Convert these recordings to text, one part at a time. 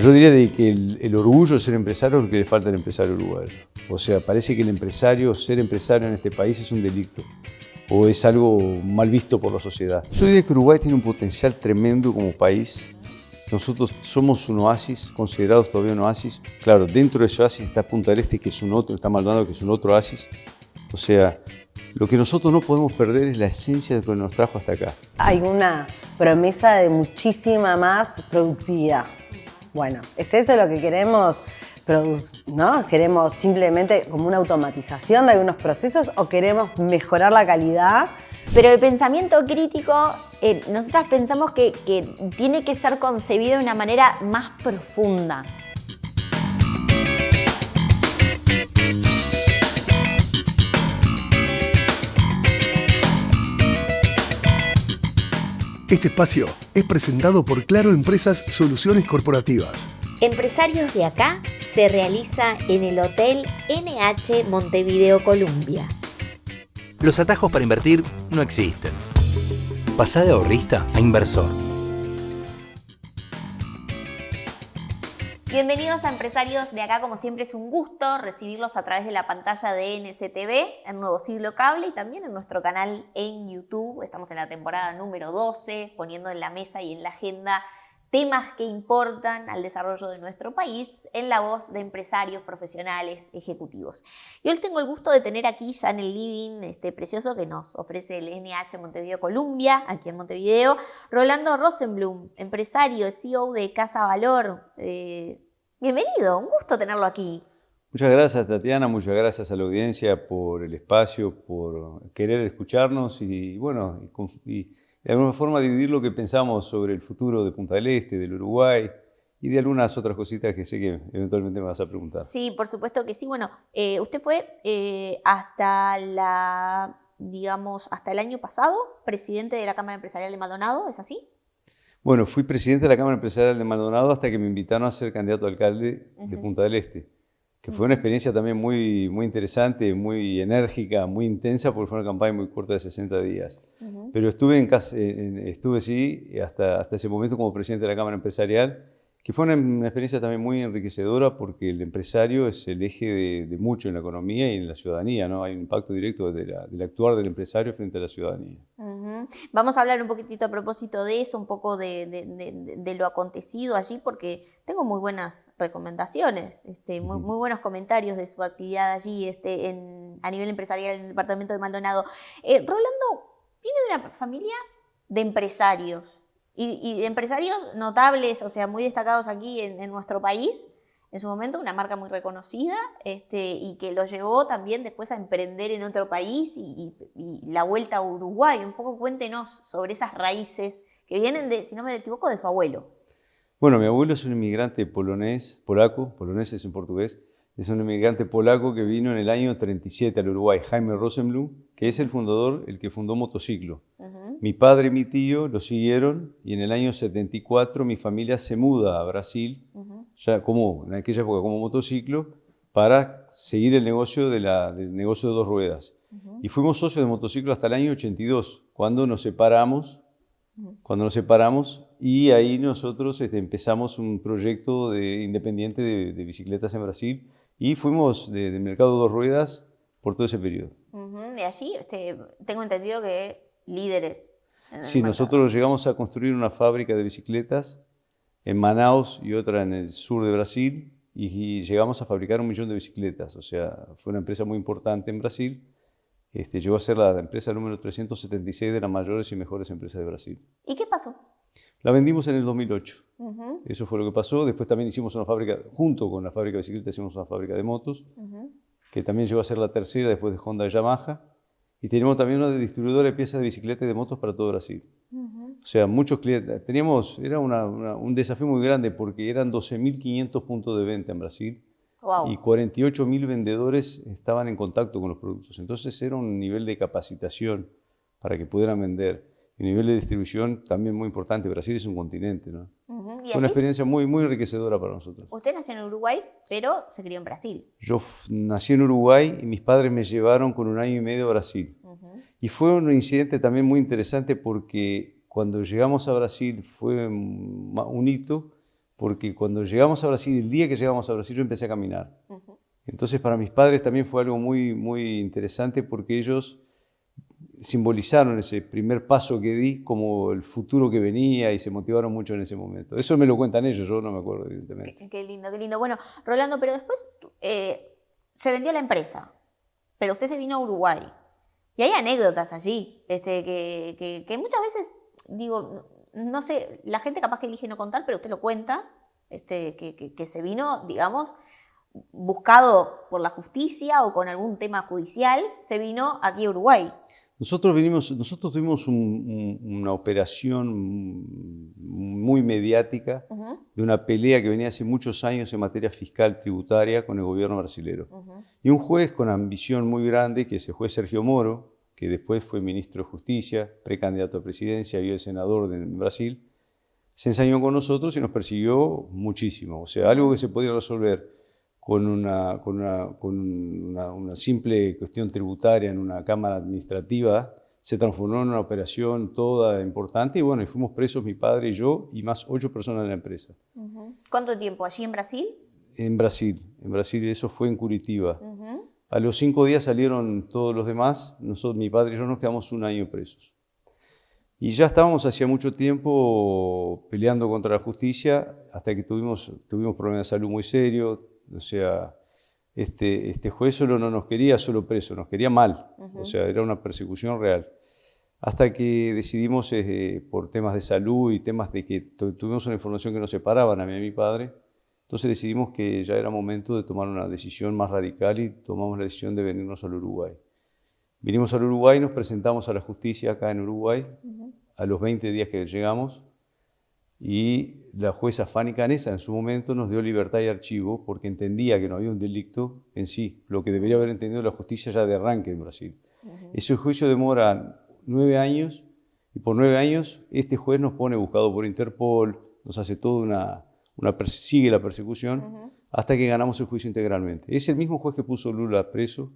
Yo diría de que el orgullo de ser empresario es lo que le falta al empresario uruguayo. O sea, parece que ser empresario en este país es un delito o es algo mal visto por la sociedad. Yo diría que Uruguay tiene un potencial tremendo como país. Nosotros somos un oasis, considerados todavía un oasis. Claro, dentro de ese oasis está Punta del Este, que es un otro, está Maldonado, que es un otro oasis. O sea, lo que nosotros no podemos perder es la esencia de lo que nos trajo hasta acá. Hay una promesa de muchísima más productividad. Bueno, ¿es eso lo que queremos? ¿No? ¿Queremos simplemente como una automatización de algunos procesos o queremos mejorar la calidad? Pero el pensamiento crítico, nosotras pensamos que tiene que ser concebido de una manera más profunda. Este espacio es presentado por Claro Empresas Soluciones Corporativas. Empresarios de acá se realiza en el Hotel NH Montevideo Columbia. Los atajos para invertir no existen. Pasá de ahorrista a inversor. Bienvenidos a Empresarios de acá, como siempre es un gusto recibirlos a través de la pantalla de NCTV, en Nuevo Siglo Cable y también en nuestro canal en YouTube. Estamos en la temporada número 12, poniendo en la mesa y en la agenda temas que importan al desarrollo de nuestro país en la voz de empresarios, profesionales, ejecutivos. Y hoy tengo el gusto de tener aquí ya en el living precioso que nos ofrece el NH Montevideo Columbia, aquí en Montevideo, Rolando Rosenblum, empresario, CEO de Casa Valor. Bienvenido, un gusto tenerlo aquí. Muchas gracias, Tatiana, muchas gracias a la audiencia por el espacio, por querer escucharnos y de alguna forma dividir lo que pensamos sobre el futuro de Punta del Este, del Uruguay y de algunas otras cositas que sé que eventualmente me vas a preguntar. Sí, por supuesto que sí. Bueno, usted fue hasta el año pasado presidente de la Cámara Empresarial de Maldonado, ¿es así? Bueno, fui presidente de la Cámara Empresarial de Maldonado hasta que me invitaron a ser candidato a alcalde de Punta del Este, que fue una experiencia también muy, muy interesante, muy enérgica, muy intensa, porque fue una campaña muy corta de 60 días. Pero estuve hasta ese momento como presidente de la Cámara Empresarial, que fue una experiencia también muy enriquecedora porque el empresario es el eje de mucho en la economía y en la ciudadanía, ¿no? Hay un impacto directo del actuar del empresario frente a la ciudadanía. Vamos a hablar un poquitito a propósito de eso, un poco de lo acontecido allí, porque tengo muy buenas recomendaciones, muy buenos comentarios de su actividad allí a nivel empresarial en el departamento de Maldonado. Rolando viene de una familia de empresarios y de empresarios notables, o sea, muy destacados aquí en nuestro país. En su momento una marca muy reconocida y que lo llevó también después a emprender en otro país y la vuelta a Uruguay. Un poco cuéntenos sobre esas raíces que vienen si no me equivoco, de su abuelo. Bueno, mi abuelo es un inmigrante polaco es en portugués, es un inmigrante polaco que vino en el año 37 al Uruguay, Jaime Rosenblum, que es el que fundó Motociclo. Mi padre y mi tío lo siguieron y en el año 74 mi familia se muda a Brasil, ya en aquella época como Motociclo, para seguir el negocio del negocio de dos ruedas. Y fuimos socios de Motociclo hasta el año 82, cuando nos separamos. Y ahí nosotros empezamos un proyecto independiente de bicicletas en Brasil y fuimos del mercado de dos ruedas por todo ese periodo. Y allí tengo entendido que líderes. Sí, nosotros llegamos a construir una fábrica de bicicletas en Manaus y otra en el sur de Brasil y llegamos a fabricar 1 millón de bicicletas. O sea, fue una empresa muy importante en Brasil. Llegó a ser la empresa número 376 de las mayores y mejores empresas de Brasil. ¿Y qué pasó? La vendimos en el 2008. Eso fue lo que pasó. Después también hicimos una fábrica, junto con la fábrica de bicicletas, hicimos una fábrica de motos, que también llegó a ser la tercera después de Honda y Yamaha. Y tenemos también una distribuidora de piezas de bicicleta y de motos para todo Brasil. O sea, muchos clientes. Era un desafío muy grande porque eran 12.500 puntos de venta en Brasil. Wow. Y 48.000 vendedores estaban en contacto con los productos. Entonces era un nivel de capacitación para que pudieran vender. Y un nivel de distribución también muy importante. Brasil es un continente, ¿no? Fue una experiencia muy, muy enriquecedora para nosotros. Usted nació en Uruguay, pero se crió en Brasil. Yo nací en Uruguay y mis padres me llevaron con 1 año y medio a Brasil. Y fue un incidente también muy interesante porque cuando llegamos a Brasil fue un hito porque cuando llegamos a Brasil, el día que llegamos a Brasil, yo empecé a caminar. Entonces para mis padres también fue algo muy, muy interesante porque ellos simbolizaron ese primer paso que di como el futuro que venía y se motivaron mucho en ese momento. Eso me lo cuentan ellos, yo no me acuerdo evidentemente. Qué lindo, qué lindo. Bueno, Rolando, pero después se vendió la empresa, pero usted se vino a Uruguay. Y hay anécdotas allí, que muchas veces, digo, no sé, la gente capaz que elige no contar, pero usted lo cuenta, que se vino, digamos, buscado por la justicia o con algún tema judicial, se vino aquí a Uruguay. Nosotros tuvimos una operación muy mediática de una pelea que venía hace muchos años en materia fiscal tributaria con el gobierno brasilero. Y un juez con ambición muy grande, que es el juez Sergio Moro, que después fue ministro de Justicia, precandidato a presidencia y el senador de Brasil, se ensañó con nosotros y nos persiguió muchísimo. O sea, algo que se podía resolver con una simple cuestión tributaria en una cámara administrativa, se transformó en una operación toda importante y bueno, y fuimos presos mi padre y yo y más 8 personas de la empresa. ¿Cuánto tiempo? ¿Allí en Brasil? En Brasil, eso fue en Curitiba. A los 5 días salieron todos los demás, mi padre y yo nos quedamos 1 año presos. Y ya estábamos hacía mucho tiempo peleando contra la justicia hasta que tuvimos problemas de salud muy serios. O sea, este juez solo no nos quería solo preso, nos quería mal. O sea, era una persecución real. Hasta que decidimos, por temas de salud y temas de que tuvimos una información que nos separaban a mí y a mi padre, entonces decidimos que ya era momento de tomar una decisión más radical y tomamos la decisión de venirnos al Uruguay. Vinimos al Uruguay, nos presentamos a la justicia acá en Uruguay, a los 20 días que llegamos, y la jueza Fanny Canessa en su momento nos dio libertad y archivo porque entendía que no había un delito en sí, lo que debería haber entendido la justicia ya de arranque en Brasil. Ese juicio demora 9 años y por 9 años este juez nos pone buscado por Interpol, nos hace toda sigue la persecución hasta que ganamos el juicio integralmente. Es el mismo juez que puso Lula preso,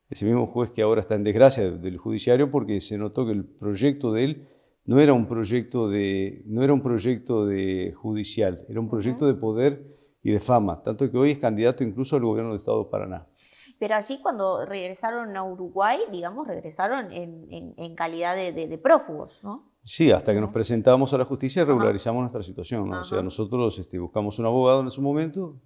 es el mismo juez que ahora está en desgracia del judiciario porque se notó que el proyecto de él no era un proyecto de judicial, era un proyecto de poder y de fama, tanto que hoy es candidato incluso al gobierno del Estado de Paraná. Pero allí cuando regresaron a Uruguay, digamos, regresaron en calidad de prófugos, ¿no? Sí, hasta que nos presentamos a la justicia y regularizamos nuestra situación, ¿no? O sea, nosotros buscamos un abogado en su momento,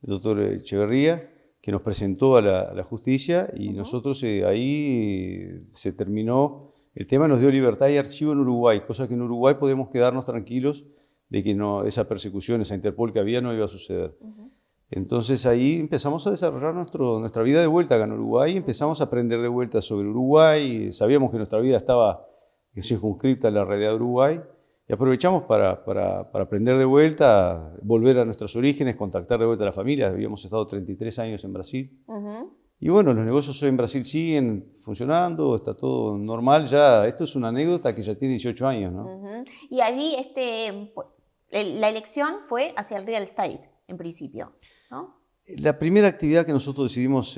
el doctor Echeverría, que nos presentó a la justicia y nosotros ahí se terminó. El tema nos dio libertad y archivo en Uruguay, cosa que en Uruguay podemos quedarnos tranquilos de que esa persecución, esa Interpol que había no iba a suceder. Entonces ahí empezamos a desarrollar nuestra vida de vuelta acá en Uruguay, empezamos a aprender de vuelta sobre Uruguay, sabíamos que nuestra vida estaba circunscripta a la realidad de Uruguay y aprovechamos para aprender de vuelta, volver a nuestros orígenes, contactar de vuelta a la familia. Habíamos estado 33 años en Brasil. Y bueno, los negocios hoy en Brasil siguen funcionando, está todo normal ya. Esto es una anécdota que ya tiene 18 años, ¿no? Y allí la elección fue hacia el real estate, en principio, ¿no? La primera actividad que nosotros decidimos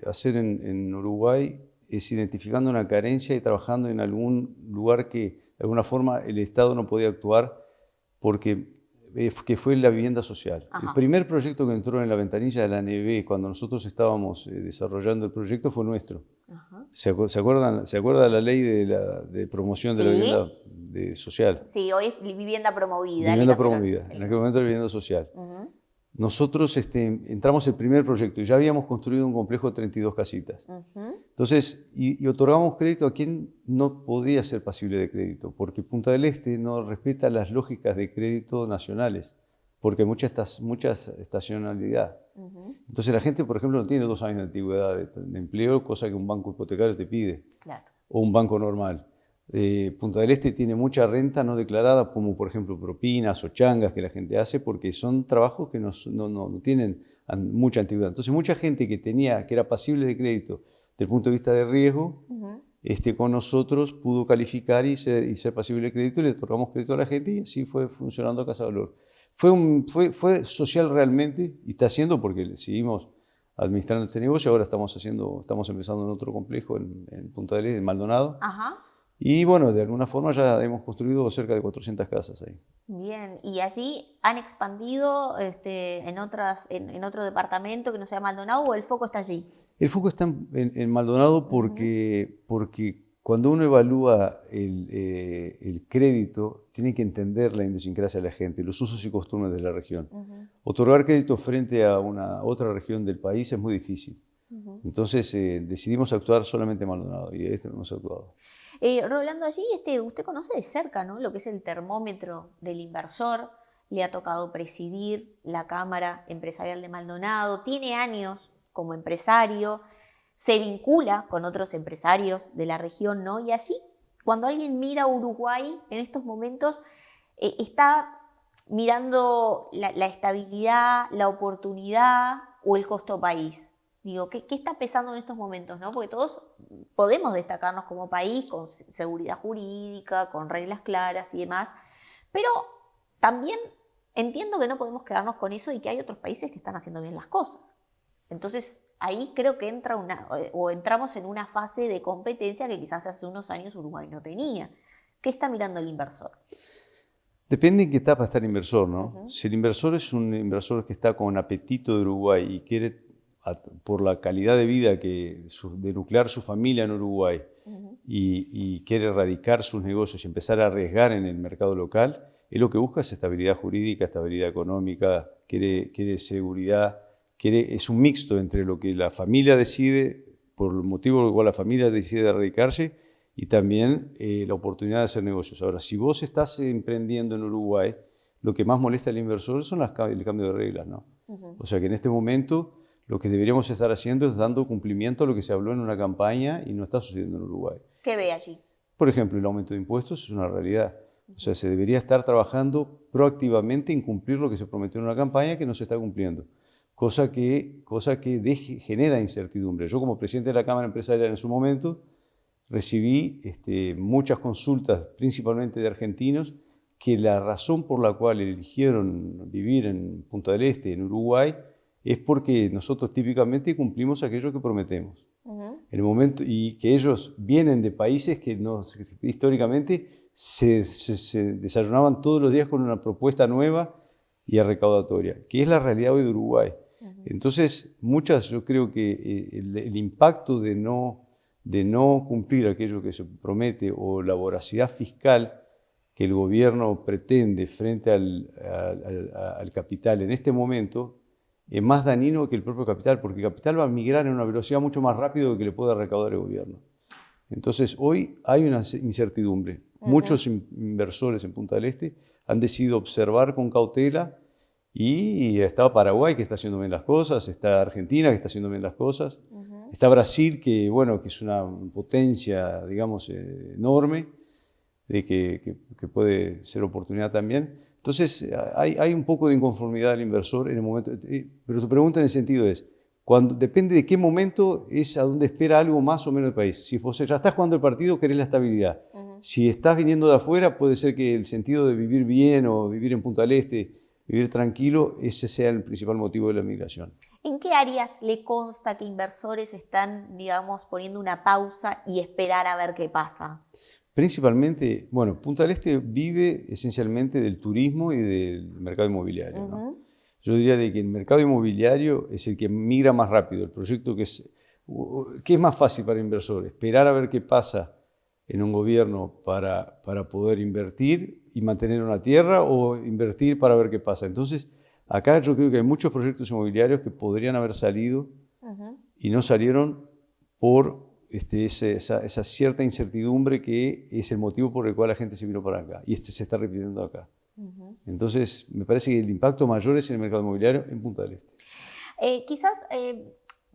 hacer en Uruguay es identificando una carencia y trabajando en algún lugar que de alguna forma el Estado no podía actuar que fue la vivienda social. El primer proyecto que entró en la ventanilla de la ANB cuando nosotros estábamos desarrollando el proyecto fue nuestro. ¿Se acuerda la ley de promoción de la vivienda social? Sí, hoy es vivienda promovida. Vivienda promovida, en aquel momento era vivienda social. Nosotros entramos el primer proyecto y ya habíamos construido un complejo de 32 casitas. Entonces, y otorgamos crédito a quien no podía ser pasible de crédito, porque Punta del Este no respeta las lógicas de crédito nacionales, porque hay mucha estacionalidad. Entonces la gente, por ejemplo, no tiene 2 años de antigüedad de empleo, cosa que un banco hipotecario te pide, o un banco normal. Punta del Este tiene mucha renta no declarada, como por ejemplo propinas o changas que la gente hace, porque son trabajos que no tienen mucha antigüedad. Entonces mucha gente que era pasible de crédito desde el punto de vista de riesgo, con nosotros pudo calificar y ser pasible de crédito y le otorgamos crédito a la gente y así fue funcionando Casa Valor. Fue social realmente y está haciendo porque seguimos administrando este negocio. Ahora estamos empezando en otro complejo en Punta del Este, en Maldonado. Y bueno, de alguna forma ya hemos construido cerca de 400 casas ahí. Bien, y allí han expandido en otro departamento que no sea Maldonado, o el foco está allí. El foco está en Maldonado porque cuando uno evalúa el crédito, tiene que entender la idiosincrasia de la gente, los usos y costumbres de la región. Otorgar crédito frente a otra región del país es muy difícil. Entonces decidimos actuar solamente en Maldonado y ahí hemos actuado. Rolando, allí usted conoce de cerca, ¿no?, lo que es el termómetro del inversor. Le ha tocado presidir la Cámara Empresarial de Maldonado, tiene años como empresario, se vincula con otros empresarios de la región, ¿no? Y allí, cuando alguien mira a Uruguay en estos momentos, está mirando la estabilidad, la oportunidad o el costo país. Digo, ¿qué está pesando en estos momentos, ¿no? Porque todos podemos destacarnos como país con seguridad jurídica, con reglas claras y demás, pero también entiendo que no podemos quedarnos con eso y que hay otros países que están haciendo bien las cosas. Entonces, ahí creo que entramos en una fase de competencia que quizás hace unos años Uruguay no tenía. ¿Qué está mirando el inversor? Depende en qué etapa está el inversor, ¿no? Si el inversor es un inversor que está con apetito de Uruguay y quiere, por la calidad de vida de nuclear su familia en Uruguay y quiere erradicar sus negocios y empezar a arriesgar en el mercado local, él lo que busca es estabilidad jurídica, estabilidad económica, quiere seguridad. Es un mixto entre lo que la familia decide, por el motivo por el cual la familia decide erradicarse, y también la oportunidad de hacer negocios. Ahora, si vos estás emprendiendo en Uruguay, lo que más molesta al inversor son el cambio de reglas, ¿no? O sea que en este momento lo que deberíamos estar haciendo es dando cumplimiento a lo que se habló en una campaña y no está sucediendo en Uruguay. ¿Qué ve allí? Por ejemplo, el aumento de impuestos es una realidad. O sea, se debería estar trabajando proactivamente en cumplir lo que se prometió en una campaña que no se está cumpliendo. Cosa que genera incertidumbre. Yo, como presidente de la Cámara Empresarial en su momento, recibí muchas consultas, principalmente de argentinos, que la razón por la cual eligieron vivir en Punta del Este, en Uruguay, es porque nosotros típicamente cumplimos aquello que prometemos. En el momento, y que ellos vienen de países que históricamente se desayunaban todos los días con una propuesta nueva y recaudatoria, que es la realidad hoy de Uruguay. Entonces, yo creo que el impacto de no cumplir aquello que se promete, o la voracidad fiscal que el gobierno pretende frente al capital en este momento, es más dañino que el propio capital, porque el capital va a migrar en una velocidad mucho más rápida de lo que le pueda recaudar el gobierno. Entonces, hoy hay una incertidumbre. Muchos inversores en Punta del Este han decidido observar con cautela, y está Paraguay, que está haciendo bien las cosas, está Argentina, que está haciendo bien las cosas, está Brasil, que es una potencia, digamos, enorme, que puede ser oportunidad también. Entonces, hay un poco de inconformidad del inversor en el momento, pero tu pregunta en el sentido es, depende de qué momento es a donde espera algo más o menos el país. Si vos ya estás jugando el partido, querés la estabilidad. Si estás viniendo de afuera, puede ser que el sentido de vivir bien o vivir en Punta del Este, vivir tranquilo, ese sea el principal motivo de la migración. ¿En qué áreas le consta que inversores están, digamos, poniendo una pausa y esperar a ver qué pasa? Principalmente, Punta del Este vive esencialmente del turismo y del mercado inmobiliario, ¿no? Yo diría de que el mercado inmobiliario es el que migra más rápido, el proyecto que es más fácil para el inversor, esperar a ver qué pasa en un gobierno para poder invertir y mantener una tierra, o invertir para ver qué pasa. Entonces, acá yo creo que hay muchos proyectos inmobiliarios que podrían haber salido y no salieron por esa cierta incertidumbre, que es el motivo por el cual la gente se vino para acá y se está repitiendo acá. Entonces, me parece que el impacto mayor es en el mercado inmobiliario en Punta del Este. Quizás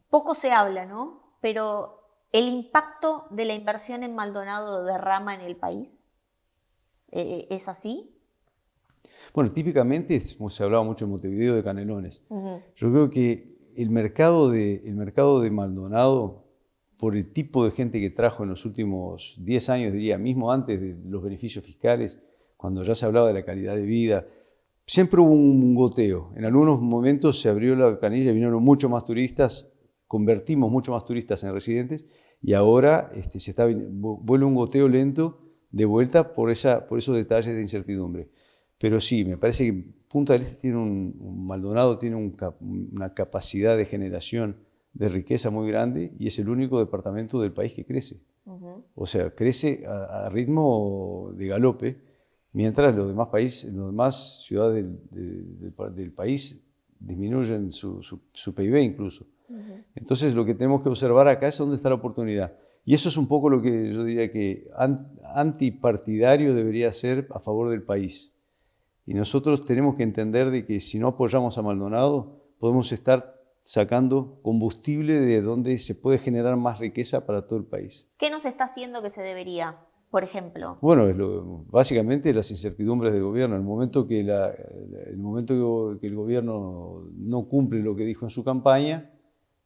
poco se habla, ¿no? Pero ¿el impacto de la inversión en Maldonado derrama en el país? ¿Es así? Bueno, típicamente se hablaba mucho en Montevideo de Canelones. Yo creo que el mercado de Maldonado, por el tipo de gente que trajo en los últimos 10 años, diría, mismo antes de los beneficios fiscales, cuando ya se hablaba de la calidad de vida, siempre hubo un goteo. En algunos momentos se abrió la canilla y vinieron mucho más turistas, convertimos mucho más turistas en residentes, y ahora vuelve un goteo lento de vuelta por esos detalles de incertidumbre. Pero sí, me parece que Punta del Este tiene Maldonado tiene una capacidad de generación de riqueza muy grande y es el único departamento del país que crece. O sea, crece a ritmo de galope, mientras los demás ciudades del país disminuyen su PIB incluso. Entonces lo que tenemos que observar acá es dónde está la oportunidad. Y eso es un poco lo que yo diría que antipartidario debería ser a favor del país. Y nosotros tenemos que entender de que si no apoyamos a Maldonado, podemos estar sacando combustible de donde se puede generar más riqueza para todo el país. ¿Qué nos está haciendo que se debería, por ejemplo? Bueno, básicamente las incertidumbres del gobierno. En el momento que el gobierno no cumple lo que dijo en su campaña,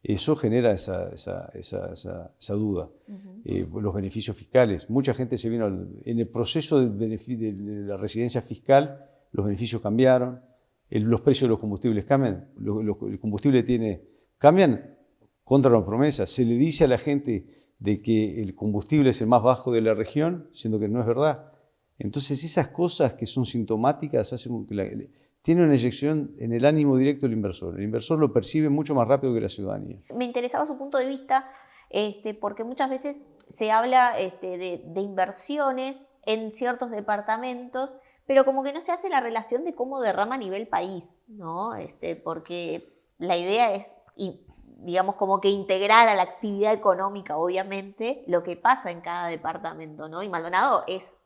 eso genera esa duda. Los beneficios fiscales. Mucha gente se vino en el proceso de la residencia fiscal, los beneficios cambiaron, los precios de los combustibles cambian, el combustible cambian contra la promesa. Se le dice a la gente de que el combustible es el más bajo de la región, siendo que no es verdad. Entonces esas cosas que son sintomáticas hacen que tiene una inyección en el ánimo directo del inversor. El inversor lo percibe mucho más rápido que la ciudadanía. Me interesaba su punto de vista, porque muchas veces se habla de inversiones en ciertos departamentos, pero como que no se hace la relación de cómo derrama a nivel país, ¿no? Porque la idea es, digamos, como que integrar a la actividad económica, obviamente, lo que pasa en cada departamento, ¿no? Y Maldonado es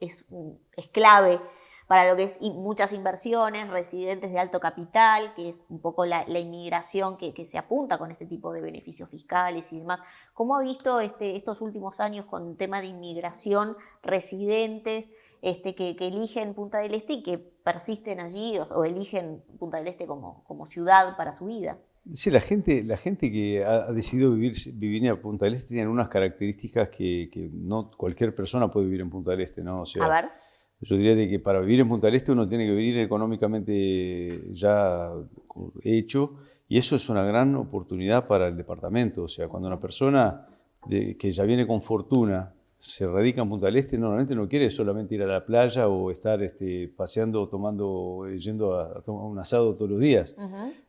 clave para lo que es muchas inversiones, residentes de alto capital, que es un poco la inmigración que se apunta con este tipo de beneficios fiscales y demás. ¿Cómo ha visto estos últimos años con el tema de inmigración, residentes que eligen Punta del Este y que persisten allí o eligen Punta del Este como ciudad para su vida? Sí, la gente que ha decidido vivir en Punta del Este tiene unas características que no cualquier persona puede vivir en Punta del Este, ¿no? O sea, a ver. Yo diría de que para vivir en Punta del Este uno tiene que vivir económicamente ya hecho, y eso es una gran oportunidad para el departamento. O sea, cuando una persona que ya viene con fortuna se radica en Punta del Este, normalmente no quiere solamente ir a la playa o estar paseando, yendo a tomar un asado todos los días.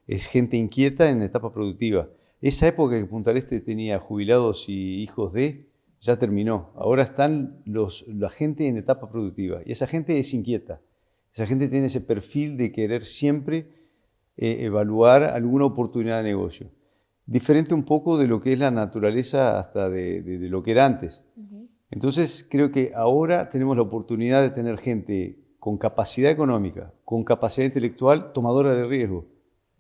Es gente inquieta en etapa productiva. Esa época que Punta del Este tenía jubilados y hijos ya terminó. Ahora están la gente en etapa productiva y esa gente es inquieta. Esa gente tiene ese perfil de querer siempre evaluar alguna oportunidad de negocio. Diferente un poco de lo que es la naturaleza hasta de lo que era antes. Entonces creo que ahora tenemos la oportunidad de tener gente con capacidad económica, con capacidad intelectual, tomadora de riesgo.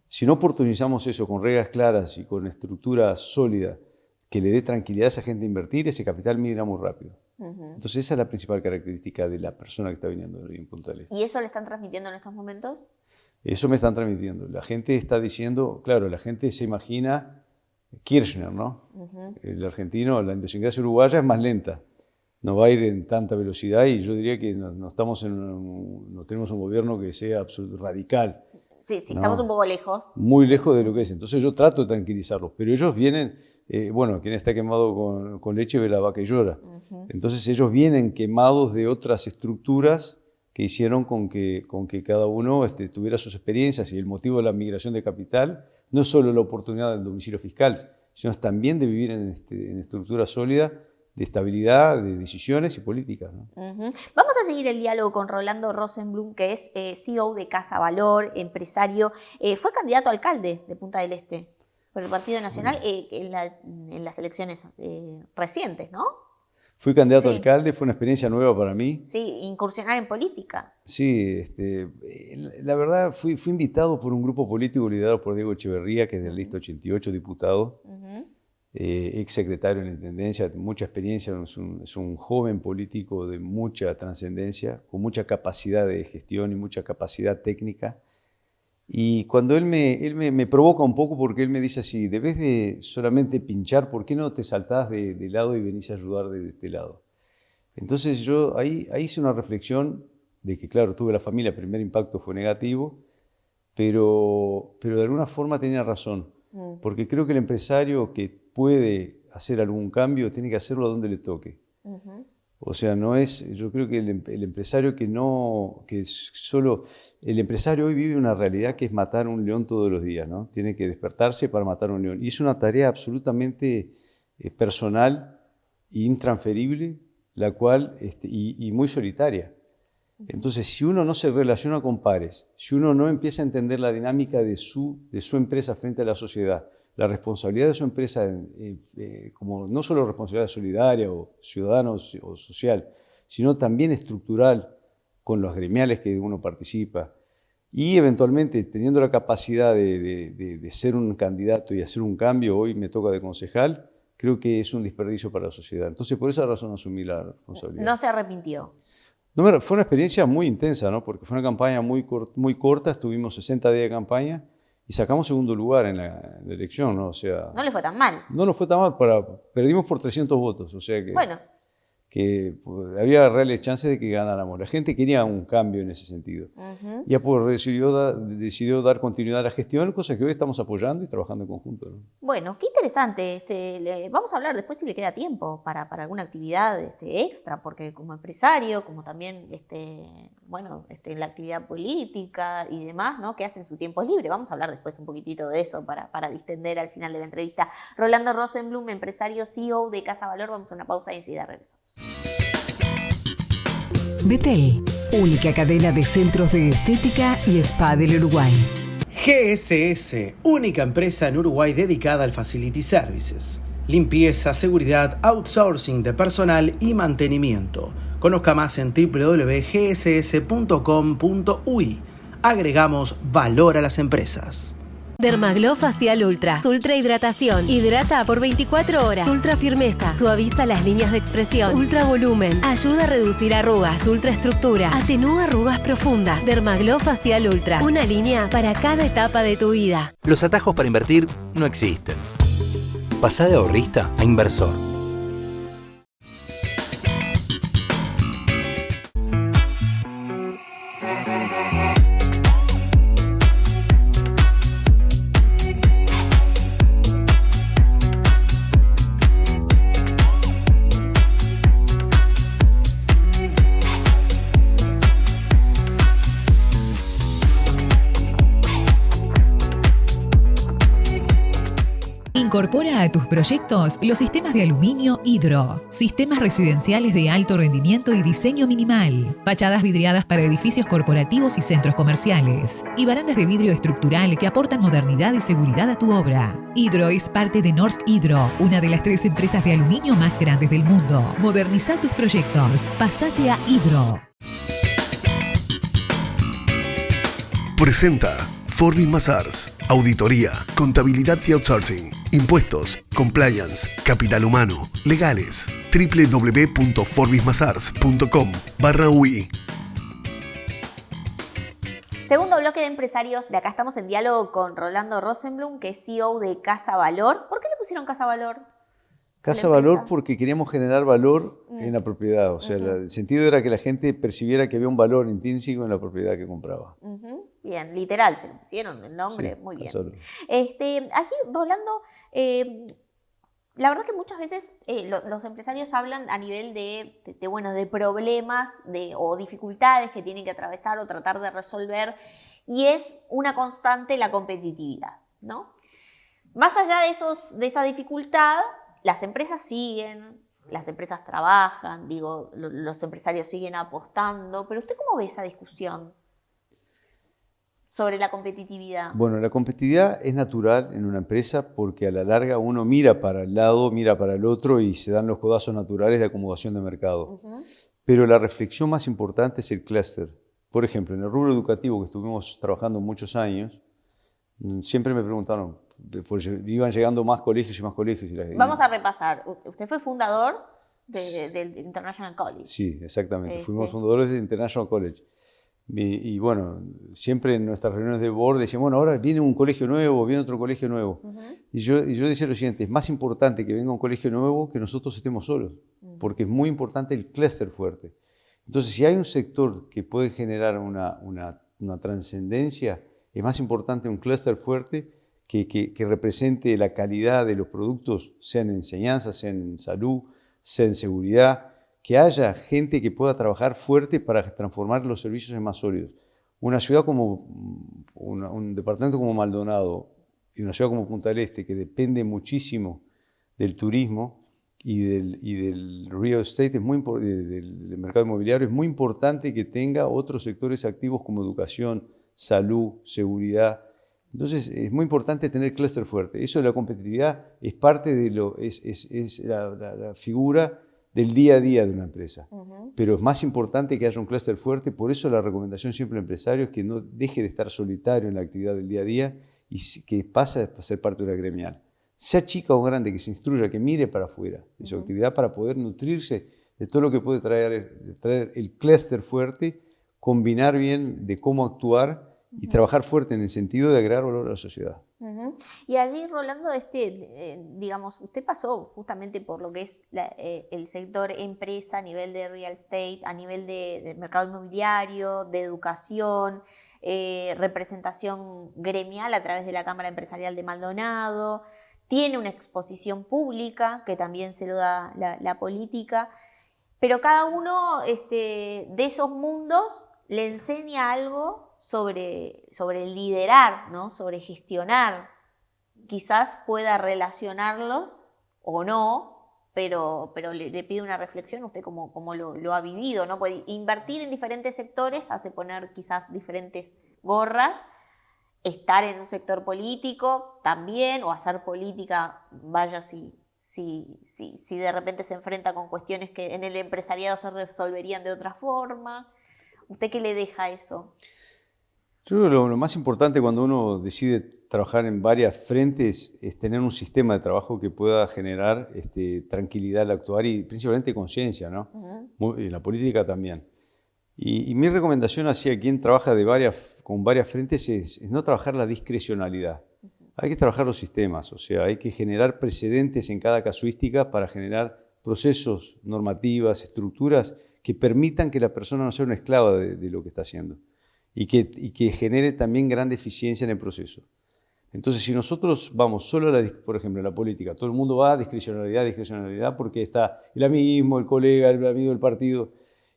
Si no oportunizamos eso con reglas claras y con estructura sólida, que le dé tranquilidad a esa gente a invertir, ese capital migra muy rápido. Entonces esa es la principal característica de la persona que está viniendo en Punta del Este. ¿Y eso le están transmitiendo en estos momentos? Eso me están transmitiendo. La gente está diciendo, claro, la gente se imagina Kirchner, ¿no? El argentino, la idiosincrasia uruguaya es más lenta. No va a ir en tanta velocidad y yo diría que no tenemos un gobierno que sea radical. Sí, estamos un poco lejos. Muy lejos de lo que es. Entonces yo trato de tranquilizarlos, pero ellos vienen, quien está quemado con leche ve la vaca y llora. Entonces ellos vienen quemados de otras estructuras que hicieron con que cada uno tuviera sus experiencias, y el motivo de la migración de capital no es solo la oportunidad del domicilio fiscal, sino también de vivir en estructura sólida, de estabilidad, de decisiones y políticas, ¿no? Vamos a seguir el diálogo con Rolando Rosenblum, que es CEO de Casa Valor, empresario. Fue candidato a alcalde de Punta del Este por el Partido Nacional en las elecciones recientes, ¿no? Fui candidato a alcalde, fue una experiencia nueva para mí. Sí, incursionar en política. Sí, la verdad fui invitado por un grupo político liderado por Diego Echeverría, que es del lista 88, diputado. Ex secretario en la Intendencia, mucha experiencia, es un joven político de mucha trascendencia, con mucha capacidad de gestión y mucha capacidad técnica. Y cuando él me provoca un poco, porque él me dice así, debes de solamente pinchar, ¿por qué no te saltás de lado y venís a ayudar de este lado? Entonces yo ahí hice una reflexión de que, claro, tuve la familia, el primer impacto fue negativo, pero de alguna forma tenía razón. Porque creo que el empresario que puede hacer algún cambio, tiene que hacerlo donde le toque. O sea, no es, yo creo que el empresario el empresario hoy vive una realidad que es matar un león todos los días, ¿no? Tiene que despertarse para matar un león. Y es una tarea absolutamente personal e intransferible, la cual, y muy solitaria. Entonces, si uno no se relaciona con pares, si uno no empieza a entender la dinámica de su empresa frente a la sociedad, la responsabilidad de su empresa, como no solo responsabilidad solidaria o ciudadana o social, sino también estructural con los gremiales que uno participa, y eventualmente teniendo la capacidad de ser un candidato y hacer un cambio, hoy me toca de concejal, creo que es un desperdicio para la sociedad. Entonces, por esa razón asumí la responsabilidad. No se arrepintió. No, fue una experiencia muy intensa, ¿no? Porque fue una campaña muy corta, estuvimos 60 días de campaña y sacamos segundo lugar en la elección, ¿no? O sea, No le fue tan mal. no nos fue tan mal, perdimos por 300 votos, o sea que, Bueno, había reales chances de que ganáramos. La gente quería un cambio en ese sentido. Y Apple decidió dar continuidad a la gestión, cosa que hoy estamos apoyando y trabajando en conjunto, ¿no? bueno, qué interesante. Vamos a hablar después si le queda tiempo para alguna actividad extra, porque como empresario, como también en la actividad política y demás, ¿no? Que hacen su tiempo libre. Vamos a hablar después un poquitito de eso para distender al final de la entrevista. Rolando Rosenblum, empresario CEO de Casa Valor. Vamos a una pausa y enseguida regresamos. Betel, única cadena de centros de estética y spa del Uruguay. GSS, única empresa en Uruguay dedicada al Facility Services. Limpieza, seguridad, outsourcing de personal y mantenimiento. Conozca más en www.gss.com.uy. Agregamos valor a las empresas. Dermaglow Facial Ultra. Ultra hidratación. Hidrata por 24 horas. Ultra firmeza. Suaviza las líneas de expresión. Ultra volumen. Ayuda a reducir arrugas. Ultra estructura. Atenúa arrugas profundas. Dermaglow Facial Ultra. Una línea para cada etapa de tu vida. Los atajos para invertir no existen. Pasá de ahorrista a inversor. Incorpora a tus proyectos los sistemas de aluminio Hidro, sistemas residenciales de alto rendimiento y diseño minimal, fachadas vidriadas para edificios corporativos y centros comerciales, y barandas de vidrio estructural que aportan modernidad y seguridad a tu obra. Hidro es parte de Norsk Hydro, una de las 3 empresas de aluminio más grandes del mundo. Moderniza tus proyectos. Pásate a Hidro. Presenta Forbis Mazars, auditoría, contabilidad y outsourcing, impuestos, compliance, capital humano, legales. www.forbismazars.com/UI. Segundo bloque de empresarios. De acá estamos en diálogo con Rolando Rosenblum, que es CEO de Casa Valor. ¿Por qué le pusieron Casa Valor? Casa Valor porque queríamos generar valor en la propiedad. O sea, el sentido era que la gente percibiera que había un valor intrínseco en la propiedad que compraba. Bien, literal, se le pusieron el nombre, sí, muy bien. Allí, Rolando, la verdad que muchas veces los empresarios hablan a nivel de problemas o dificultades que tienen que atravesar o tratar de resolver, y es una constante la competitividad, ¿no? Más allá de esa dificultad, las empresas siguen, las empresas trabajan, los empresarios siguen apostando, pero ¿usted cómo ve esa discusión sobre la competitividad? Bueno, la competitividad es natural en una empresa porque a la larga uno mira para el lado, mira para el otro y se dan los codazos naturales de acomodación de mercado. Pero la reflexión más importante es el clúster. Por ejemplo, en el rubro educativo que estuvimos trabajando muchos años, siempre me preguntaron, pues iban llegando más colegios y más colegios. Vamos a repasar. Usted fue fundador del International College. Sí, exactamente. Fuimos fundadores del International College. Y bueno, siempre en nuestras reuniones de board decían, bueno, ahora viene un colegio nuevo, viene otro colegio nuevo. Y yo decía lo siguiente, es más importante que venga un colegio nuevo que nosotros estemos solos, porque es muy importante el clúster fuerte. Entonces, si hay un sector que puede generar una trascendencia, es más importante un clúster fuerte que represente la calidad de los productos, sea en enseñanza, sea en salud, sea en seguridad, que haya gente que pueda trabajar fuerte para transformar los servicios en más sólidos. Una ciudad como, un departamento como Maldonado y una ciudad como Punta del Este, que depende muchísimo del turismo y del real estate, del mercado inmobiliario, es muy importante que tenga otros sectores activos como educación, salud, seguridad. Entonces es muy importante tener clúster fuerte. Eso de la competitividad es parte de la figura del día a día de una empresa. Pero es más importante que haya un clúster fuerte, por eso la recomendación siempre al empresario es que no deje de estar solitario en la actividad del día a día y que pase a ser parte de la gremial. Sea chica o grande, que se instruya, que mire para afuera de su actividad para poder nutrirse de todo lo que puede traer el clúster fuerte, combinar bien de cómo actuar y trabajar fuerte en el sentido de agregar valor a la sociedad. Y allí, Rolando, digamos, usted pasó justamente por lo que es el sector empresa a nivel de real estate, a nivel de mercado inmobiliario, de educación, representación gremial a través de la Cámara Empresarial de Maldonado, tiene una exposición pública que también se lo da la política, pero cada uno de esos mundos le enseña algo sobre liderar, ¿no? Sobre gestionar. Quizás pueda relacionarlos o no, pero le pide una reflexión, usted cómo lo ha vivido, ¿no? Puede invertir en diferentes sectores, hace poner quizás diferentes gorras, estar en un sector político también, o hacer política, vaya si de repente se enfrenta con cuestiones que en el empresariado se resolverían de otra forma. ¿Usted qué le deja eso? Yo creo que lo más importante cuando uno decide trabajar en varias frentes es tener un sistema de trabajo que pueda generar tranquilidad al actuar y principalmente conciencia, ¿no? En la política también. Y mi recomendación hacia quien trabaja con varias frentes es no trabajar la discrecionalidad. Hay que trabajar los sistemas, o sea, hay que generar precedentes en cada casuística para generar procesos, normativas, estructuras que permitan que la persona no sea una esclava de lo que está haciendo. Y que genere también gran eficiencia en el proceso. Entonces, si nosotros vamos solo por ejemplo, en la política, todo el mundo va a discrecionalidad, porque está el amiguismo, el colega, el amigo del partido,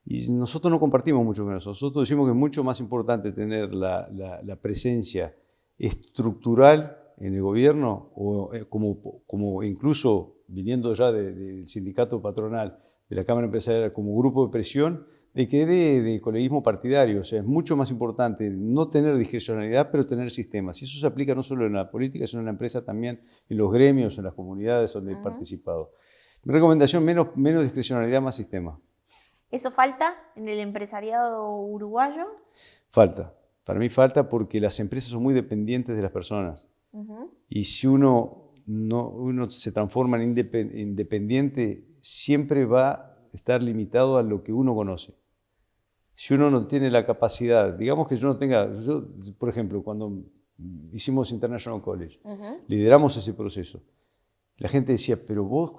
y nosotros no compartimos mucho con eso. Nosotros decimos que es mucho más importante tener la presencia estructural en el gobierno, o como incluso viniendo ya del sindicato patronal, de la Cámara Empresarial, como grupo de presión, de coleguismo partidario. O sea, es mucho más importante no tener discrecionalidad, pero tener sistemas. Y eso se aplica no solo en la política, sino en la empresa también, en los gremios, en las comunidades donde he participado. Mi recomendación, menos discrecionalidad, más sistema. ¿Eso falta en el empresariado uruguayo? Falta. Para mí falta porque las empresas son muy dependientes de las personas. Y si uno se transforma en independiente, siempre va a estar limitado a lo que uno conoce. Si uno no tiene la capacidad, digamos que yo, por ejemplo, cuando hicimos International College, lideramos ese proceso. La gente decía, pero vos,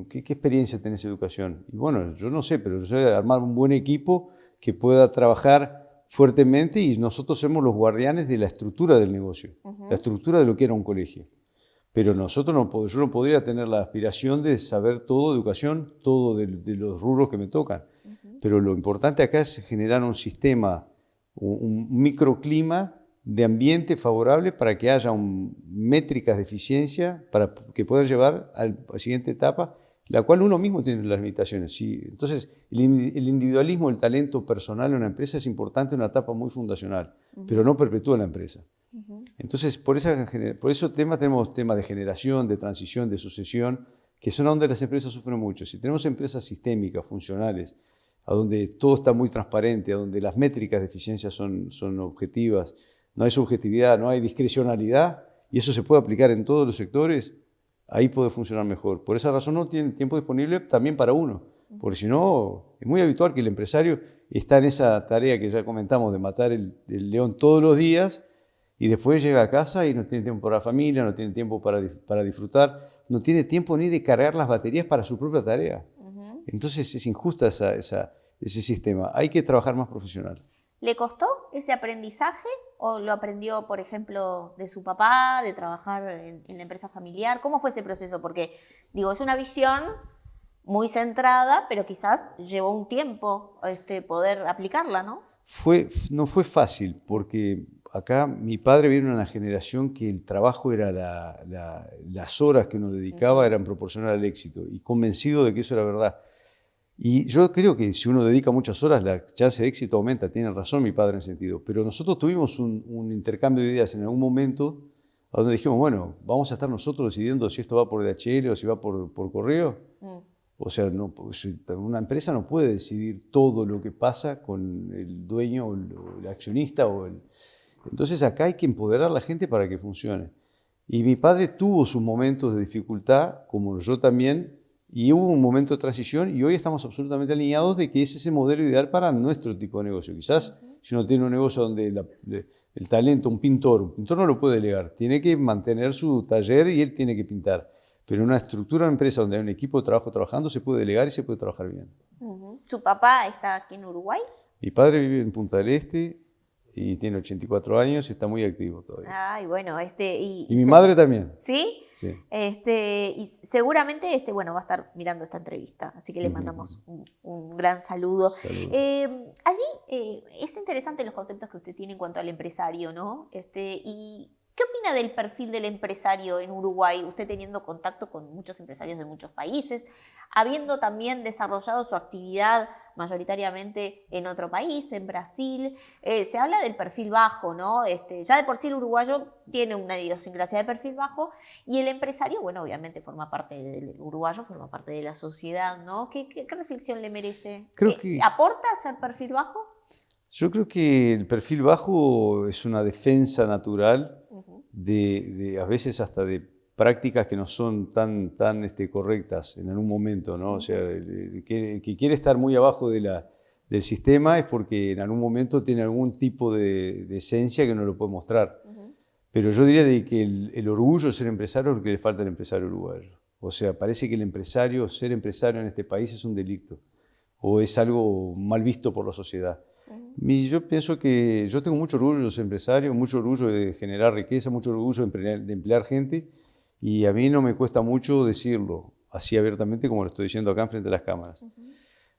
¿qué experiencia tenés en educación? Y bueno, yo no sé, pero yo sé armar un buen equipo que pueda trabajar fuertemente y nosotros somos los guardianes de la estructura del negocio, la estructura de lo que era un colegio. Pero yo no podría tener la aspiración de saber todo de educación, todo de los rubros que me tocan. Pero lo importante acá es generar un sistema, un microclima de ambiente favorable para que haya métricas de eficiencia para que puedan llevar a la siguiente etapa, la cual uno mismo tiene las limitaciones. ¿Sí? Entonces, el individualismo, el talento personal en una empresa es importante en una etapa muy fundacional, pero no perpetúa la empresa. Entonces, por esos temas tenemos temas de generación, de transición, de sucesión, que son a donde las empresas sufren mucho. Si tenemos empresas sistémicas, funcionales, a donde todo está muy transparente, a donde las métricas de eficiencia son objetivas, no hay subjetividad, no hay discrecionalidad, y eso se puede aplicar en todos los sectores, ahí puede funcionar mejor. Por esa razón no tiene tiempo disponible también para uno, porque si no, es muy habitual que el empresario está en esa tarea que ya comentamos de matar el león todos los días, y después llega a casa y no tiene tiempo para la familia, no tiene tiempo para disfrutar, no tiene tiempo ni de cargar las baterías para su propia tarea. Entonces es injusta ese sistema. Hay que trabajar más profesional. ¿Le costó ese aprendizaje o lo aprendió, por ejemplo, de su papá, de trabajar en la empresa familiar? ¿Cómo fue ese proceso? Porque, digo, es una visión muy centrada, pero quizás llevó un tiempo poder aplicarla, ¿no? No fue fácil, porque acá mi padre viene de una generación que el trabajo era las horas que uno dedicaba eran proporcional al éxito, y convencido de que eso era verdad. Y yo creo que si uno dedica muchas horas, la chance de éxito aumenta. Tiene razón mi padre en ese sentido. Pero nosotros tuvimos un intercambio de ideas en algún momento, a donde dijimos, bueno, vamos a estar nosotros decidiendo si esto va por DHL o si va por correo. O sea, una empresa no puede decidir todo lo que pasa con el dueño o el accionista. Entonces acá hay que empoderar a la gente para que funcione. Y mi padre tuvo sus momentos de dificultad, como yo también, y hubo un momento de transición, y hoy estamos absolutamente alineados de que ese es el modelo ideal para nuestro tipo de negocio. Quizás si uno tiene un negocio donde el talento, un pintor no lo puede delegar, tiene que mantener su taller y él tiene que pintar. Pero en una estructura de empresa donde hay un equipo de trabajo trabajando, se puede delegar y se puede trabajar bien. ¿Su papá está aquí en Uruguay? Mi padre vive en Punta del Este y tiene 84 años y está muy activo todavía. Ay, bueno, y mi madre también. ¿Sí? Sí. Y seguramente bueno, va a estar mirando esta entrevista, así que le mandamos un gran saludo. Allí es interesante los conceptos que usted tiene en cuanto al empresario, ¿no? ¿Y qué opina del perfil del empresario en Uruguay? Usted teniendo contacto con muchos empresarios de muchos países, habiendo también desarrollado su actividad mayoritariamente en otro país, en Brasil, se habla del perfil bajo, ¿no? Ya de por sí el uruguayo tiene una idiosincrasia de perfil bajo, y el empresario, bueno, obviamente forma parte del uruguayo, forma parte de la sociedad, ¿no? ¿Qué reflexión le merece? ¿Aporta ser perfil bajo? Yo creo que el perfil bajo es una defensa natural de a veces hasta de prácticas que no son tan correctas en algún momento, ¿no? O sea, el que quiere estar muy abajo del sistema es porque en algún momento tiene algún tipo de esencia que no lo puede mostrar. Pero yo diría de que el orgullo de ser empresario es lo que le falta al empresario uruguayo. O sea, parece que ser empresario en este país es un delito o es algo mal visto por la sociedad. Y yo pienso que yo tengo mucho orgullo de ser empresario, mucho orgullo de generar riqueza, mucho orgullo de emplear gente, y a mí no me cuesta mucho decirlo así abiertamente como lo estoy diciendo acá frente a las cámaras.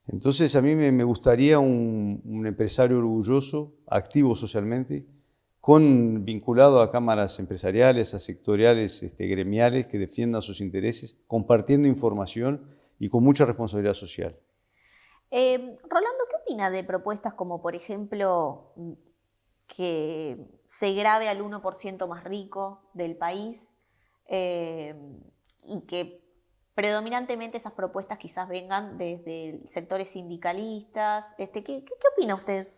Entonces a mí me gustaría un empresario orgulloso, activo socialmente, vinculado a cámaras empresariales, a sectoriales, gremiales, que defiendan sus intereses, compartiendo información y con mucha responsabilidad social. Rolando, ¿qué opina de propuestas como, por ejemplo, que se grave al 1% más rico del país y que predominantemente esas propuestas quizás vengan desde sectores sindicalistas? ¿Qué opina usted?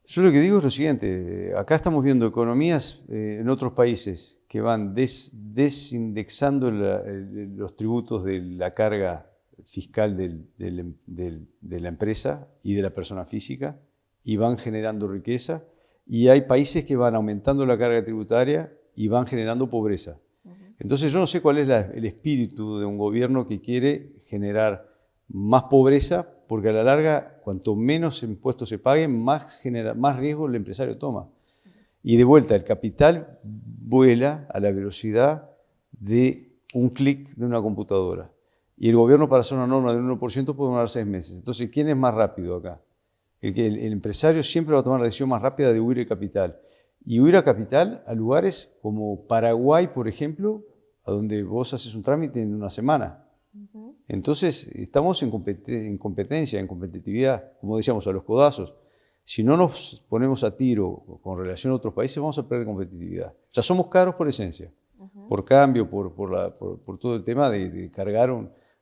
Yo lo que digo es lo siguiente, acá estamos viendo economías en otros países que van desindexando los tributos de la carga fiscal de la empresa y de la persona física, y van generando riqueza, y hay países que van aumentando la carga tributaria y van generando pobreza. Entonces yo no sé cuál es el espíritu de un gobierno que quiere generar más pobreza, porque a la larga, cuanto menos impuestos se paguen, más riesgo el empresario toma. Y de vuelta, el capital vuela a la velocidad de un clic de una computadora. Y el gobierno, para hacer una norma del 1%, puede demorar 6 meses. Entonces, ¿quién es más rápido acá? El empresario siempre va a tomar la decisión más rápida de huir el capital. Y huir a capital a lugares como Paraguay, por ejemplo, a donde vos haces un trámite en una semana. Entonces, estamos en competencia, en competitividad, como decíamos, a los codazos. Si no nos ponemos a tiro con relación a otros países, vamos a perder competitividad. Ya somos caros por esencia, por cambio, por todo el tema de cargar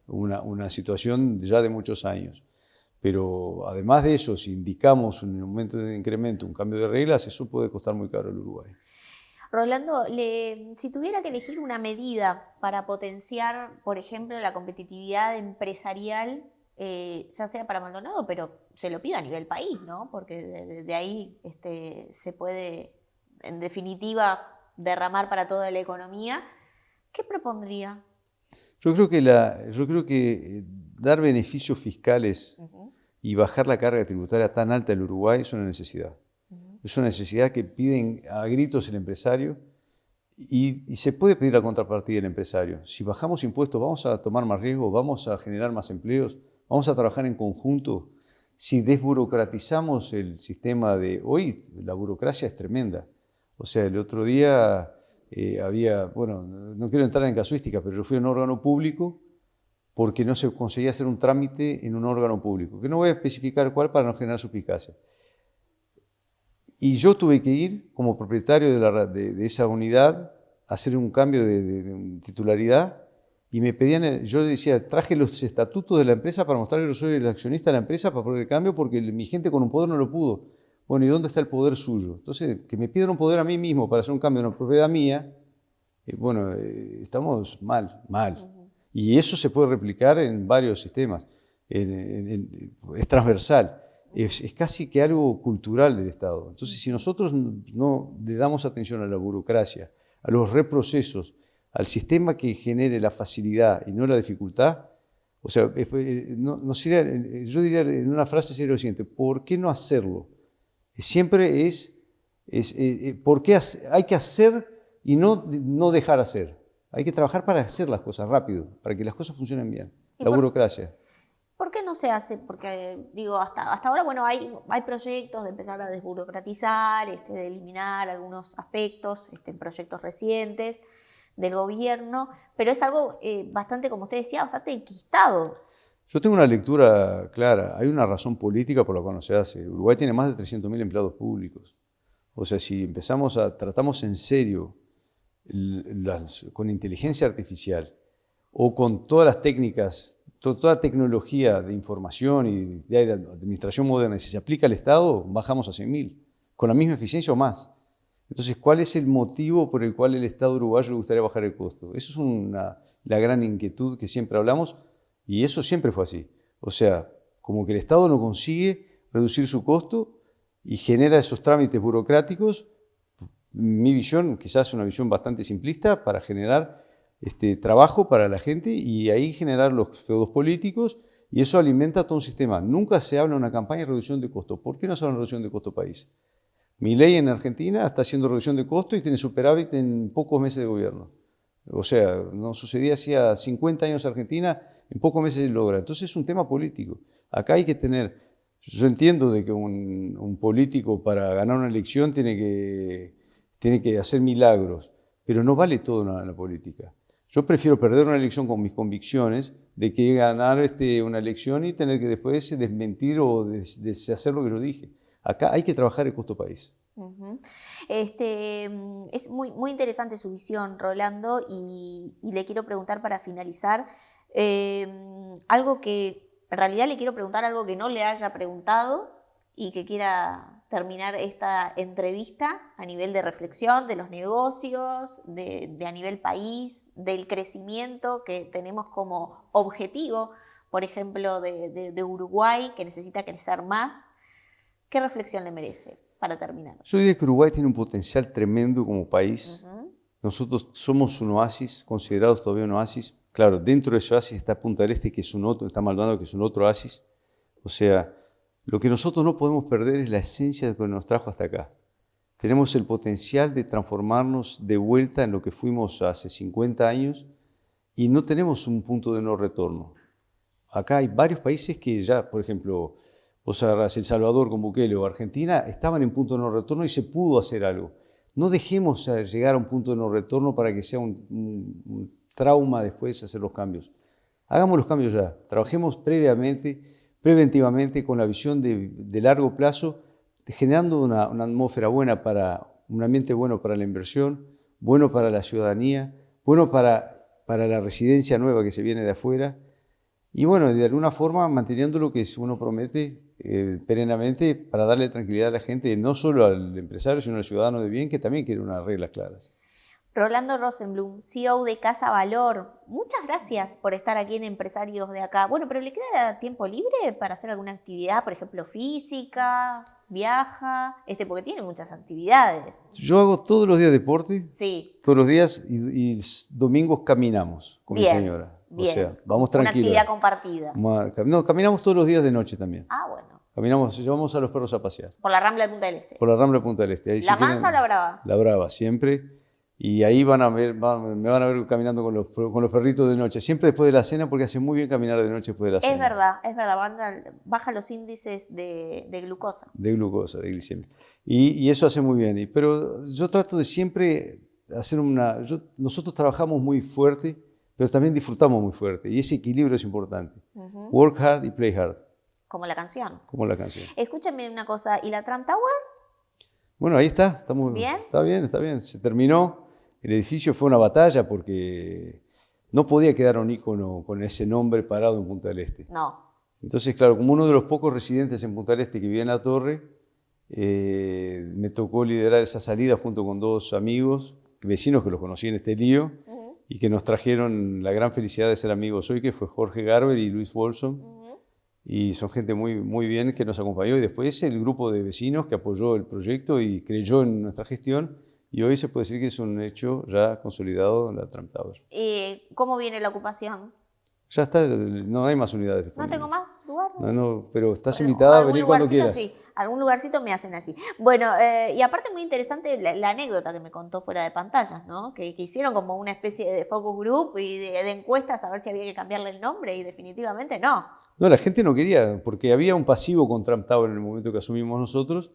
una situación ya de muchos años. Pero además de eso, si indicamos un aumento de incremento, un cambio de reglas, eso puede costar muy caro al Uruguay. Rolando, si tuviera que elegir una medida para potenciar, por ejemplo, la competitividad empresarial, ya sea para Maldonado, pero se lo pido a nivel país, ¿no? Porque de ahí se puede, en definitiva, derramar para toda la economía, ¿qué propondría? Yo creo que dar beneficios fiscales y bajar la carga tributaria tan alta del Uruguay es una necesidad. es una necesidad que piden a gritos el empresario y se puede pedir la contrapartida del empresario. Si bajamos impuestos, vamos a tomar más riesgo, vamos a generar más empleos, vamos a trabajar en conjunto. Si desburocratizamos el sistema de... Hoy la burocracia es tremenda. O sea, el otro día había... Bueno, no quiero entrar en casuística, pero yo fui a un órgano público porque no se conseguía hacer un trámite en un órgano público, que no voy a especificar cuál para no generar suspicacia. Y yo tuve que ir como propietario de esa unidad a hacer un cambio de titularidad y me pedían, yo decía, traje los estatutos de la empresa para mostrar que yo soy el accionista de la empresa para poner el cambio porque mi gente con un poder no lo pudo. Bueno, ¿y dónde está el poder suyo? Entonces, que me pidan un poder a mí mismo para hacer un cambio en una propiedad mía, estamos mal. Y eso se puede replicar en varios sistemas, es transversal. Es casi que algo cultural del Estado. Entonces, si nosotros no le damos atención a la burocracia, a los reprocesos, al sistema que genere la facilidad y no la dificultad, o sea, no sería, yo diría en una frase sería lo siguiente: ¿por qué no hacerlo? Siempre ¿por qué hay que hacer y no dejar hacer? Hay que trabajar para hacer las cosas rápido, para que las cosas funcionen bien. La burocracia. ¿Por qué no se hace? Porque, digo, hasta ahora, bueno, hay proyectos de empezar a desburocratizar, de eliminar algunos aspectos, en proyectos recientes del gobierno, pero es algo bastante, como usted decía, bastante enquistado. Yo tengo una lectura clara. Hay una razón política por la cual no se hace. Uruguay tiene más de 300.000 empleados públicos. O sea, si tratamos en serio con inteligencia artificial o con todas las técnicas, toda la tecnología de información y de administración moderna, si se aplica al Estado, bajamos a 100.000, con la misma eficiencia o más. Entonces, ¿cuál es el motivo por el cual el Estado uruguayo le gustaría bajar el costo? Eso es la gran inquietud que siempre hablamos, y eso siempre fue así. O sea, como que el Estado no consigue reducir su costo y genera esos trámites burocráticos. Mi visión, quizás una visión bastante simplista, para generar trabajo para la gente y ahí generar los feudos políticos, y eso alimenta todo un sistema. Nunca se habla en una campaña de reducción de costo. ¿Por qué no se habla de reducción de costo país? Milei en Argentina está haciendo reducción de costo y tiene superávit en pocos meses de gobierno. O sea, no sucedía hacía 50 años en Argentina, en pocos meses se logra. Entonces es un tema político. Acá hay que tener... Yo entiendo de que un político para ganar una elección tiene que hacer milagros, pero no vale todo en la política. Yo prefiero perder una elección con mis convicciones de que ganar una elección y tener que después desmentir o deshacer lo que yo dije. Acá hay que trabajar el costo país. Es muy interesante su visión, Rolando, y le quiero preguntar para finalizar algo que, en realidad le quiero preguntar algo que no le haya preguntado y que quiera terminar esta entrevista a nivel de reflexión de los negocios, de a nivel país, del crecimiento que tenemos como objetivo, por ejemplo, de Uruguay, que necesita crecer más. ¿Qué reflexión le merece para terminar? Yo diría que Uruguay tiene un potencial tremendo como país. Nosotros somos un oasis, considerados todavía un oasis. Claro, dentro de ese oasis está Punta del Este, que es está Maldonado, que es un otro oasis. O sea, lo que nosotros no podemos perder es la esencia de lo que nos trajo hasta acá. Tenemos el potencial de transformarnos de vuelta en lo que fuimos hace 50 años y no tenemos un punto de no retorno. Acá hay varios países que ya, por ejemplo, vos agarrás El Salvador con Bukele o Argentina, estaban en punto de no retorno y se pudo hacer algo. No dejemos llegar a un punto de no retorno para que sea un trauma después hacer los cambios. Hagamos los cambios ya, trabajemos preventivamente con la visión de largo plazo, generando una atmósfera buena un ambiente bueno para la inversión, bueno para la ciudadanía, bueno para la residencia nueva que se viene de afuera, y bueno, de alguna forma manteniendo lo que uno promete perennemente para darle tranquilidad a la gente, no solo al empresario, sino al ciudadano de bien, que también quiere unas reglas claras. Rolando Rosenblum, CEO de Casa Valor, muchas gracias por estar aquí en Empresarios de Acá. Bueno, pero ¿le queda tiempo libre para hacer alguna actividad, por ejemplo, física, viaja? Porque tiene muchas actividades. Yo hago todos los días deporte, sí. Todos los días, y domingos caminamos con mi señora. Bien. O sea, vamos tranquilos. Una actividad compartida. No, caminamos todos los días de noche también. Ah, bueno. llevamos a los perros a pasear. Por la Rambla de Punta del Este. Por la Rambla de Punta del Este. Ahí, ¿La si quieren, mansa o la brava? La brava, siempre. Y ahí me van a ver caminando con los perritos de noche. Siempre después de la cena, porque hace muy bien caminar de noche después de la cena. Es verdad. Baja los índices de glucosa. De glucosa, de glicemia. Y eso hace muy bien. Pero yo trato de siempre hacer nosotros trabajamos muy fuerte, pero también disfrutamos muy fuerte. Y ese equilibrio es importante. Work hard y play hard. Como la canción. Como la canción. Escúchame una cosa, ¿y la Trump Tower? Bueno, ahí está. ¿Bien? Está bien. Se terminó. El edificio fue una batalla porque no podía quedar un ícono con ese nombre parado en Punta del Este. No. Entonces, claro, como uno de los pocos residentes en Punta del Este que vive en la torre, me tocó liderar esa salida junto con 2 amigos, vecinos que los conocí en este lío, y que nos trajeron la gran felicidad de ser amigos hoy, que fue Jorge Garber y Luis Wolson. Y son gente muy, muy bien que nos acompañó. Y después el grupo de vecinos que apoyó el proyecto y creyó en nuestra gestión. Y hoy se puede decir que es un hecho ya consolidado en la Trump Tower. ¿Cómo viene la ocupación? Ya está, no hay más unidades disponibles. ¿No tengo más lugar? No, pero estás invitada a venir cuando quieras. Sí, algún lugarcito me hacen allí. Bueno, y aparte muy interesante la anécdota que me contó fuera de pantallas, ¿no? Que hicieron como una especie de focus group y de encuestas a ver si había que cambiarle el nombre y definitivamente no. No, la gente no quería, porque había un pasivo con Trump Tower en el momento que asumimos nosotros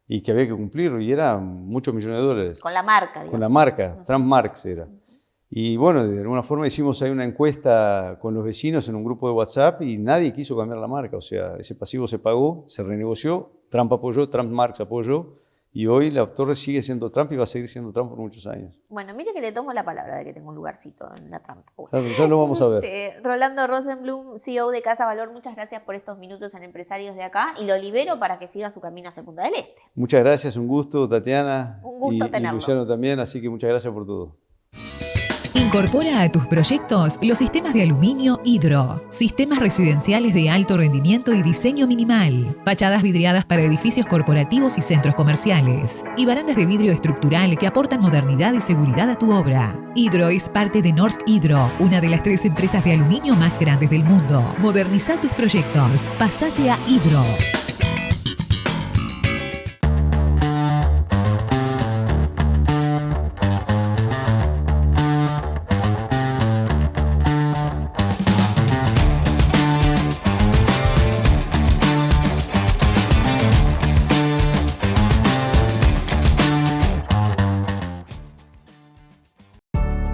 y que había que cumplirlo, y era muchos millones de dólares. Con la marca, digamos. Con la marca, Trump Marks era. Y bueno, de alguna forma hicimos ahí una encuesta con los vecinos en un grupo de WhatsApp y nadie quiso cambiar la marca. O sea, ese pasivo se pagó, se renegoció, Trump apoyó, Trump Marks apoyó, y hoy la torre sigue siendo Trump y va a seguir siendo Trump por muchos años. Bueno, mire que le tomo la palabra de que tengo un lugarcito en la Trump. Ya lo vamos a ver. Rolando Rosenblum, CEO de Casa Valor, muchas gracias por estos minutos en Empresarios de Acá y lo libero para que siga su camino hacia Punta del Este. Muchas gracias, un gusto, Tatiana. Un gusto tenerlo. Y Luciano también, así que muchas gracias por todo. Incorpora a tus proyectos los sistemas de aluminio Hidro, sistemas residenciales de alto rendimiento y diseño minimal, fachadas vidriadas para edificios corporativos y centros comerciales, y barandas de vidrio estructural que aportan modernidad y seguridad a tu obra. Hidro es parte de Norsk Hydro, una de las 3 empresas de aluminio más grandes del mundo. Moderniza tus proyectos. Pasate a Hidro.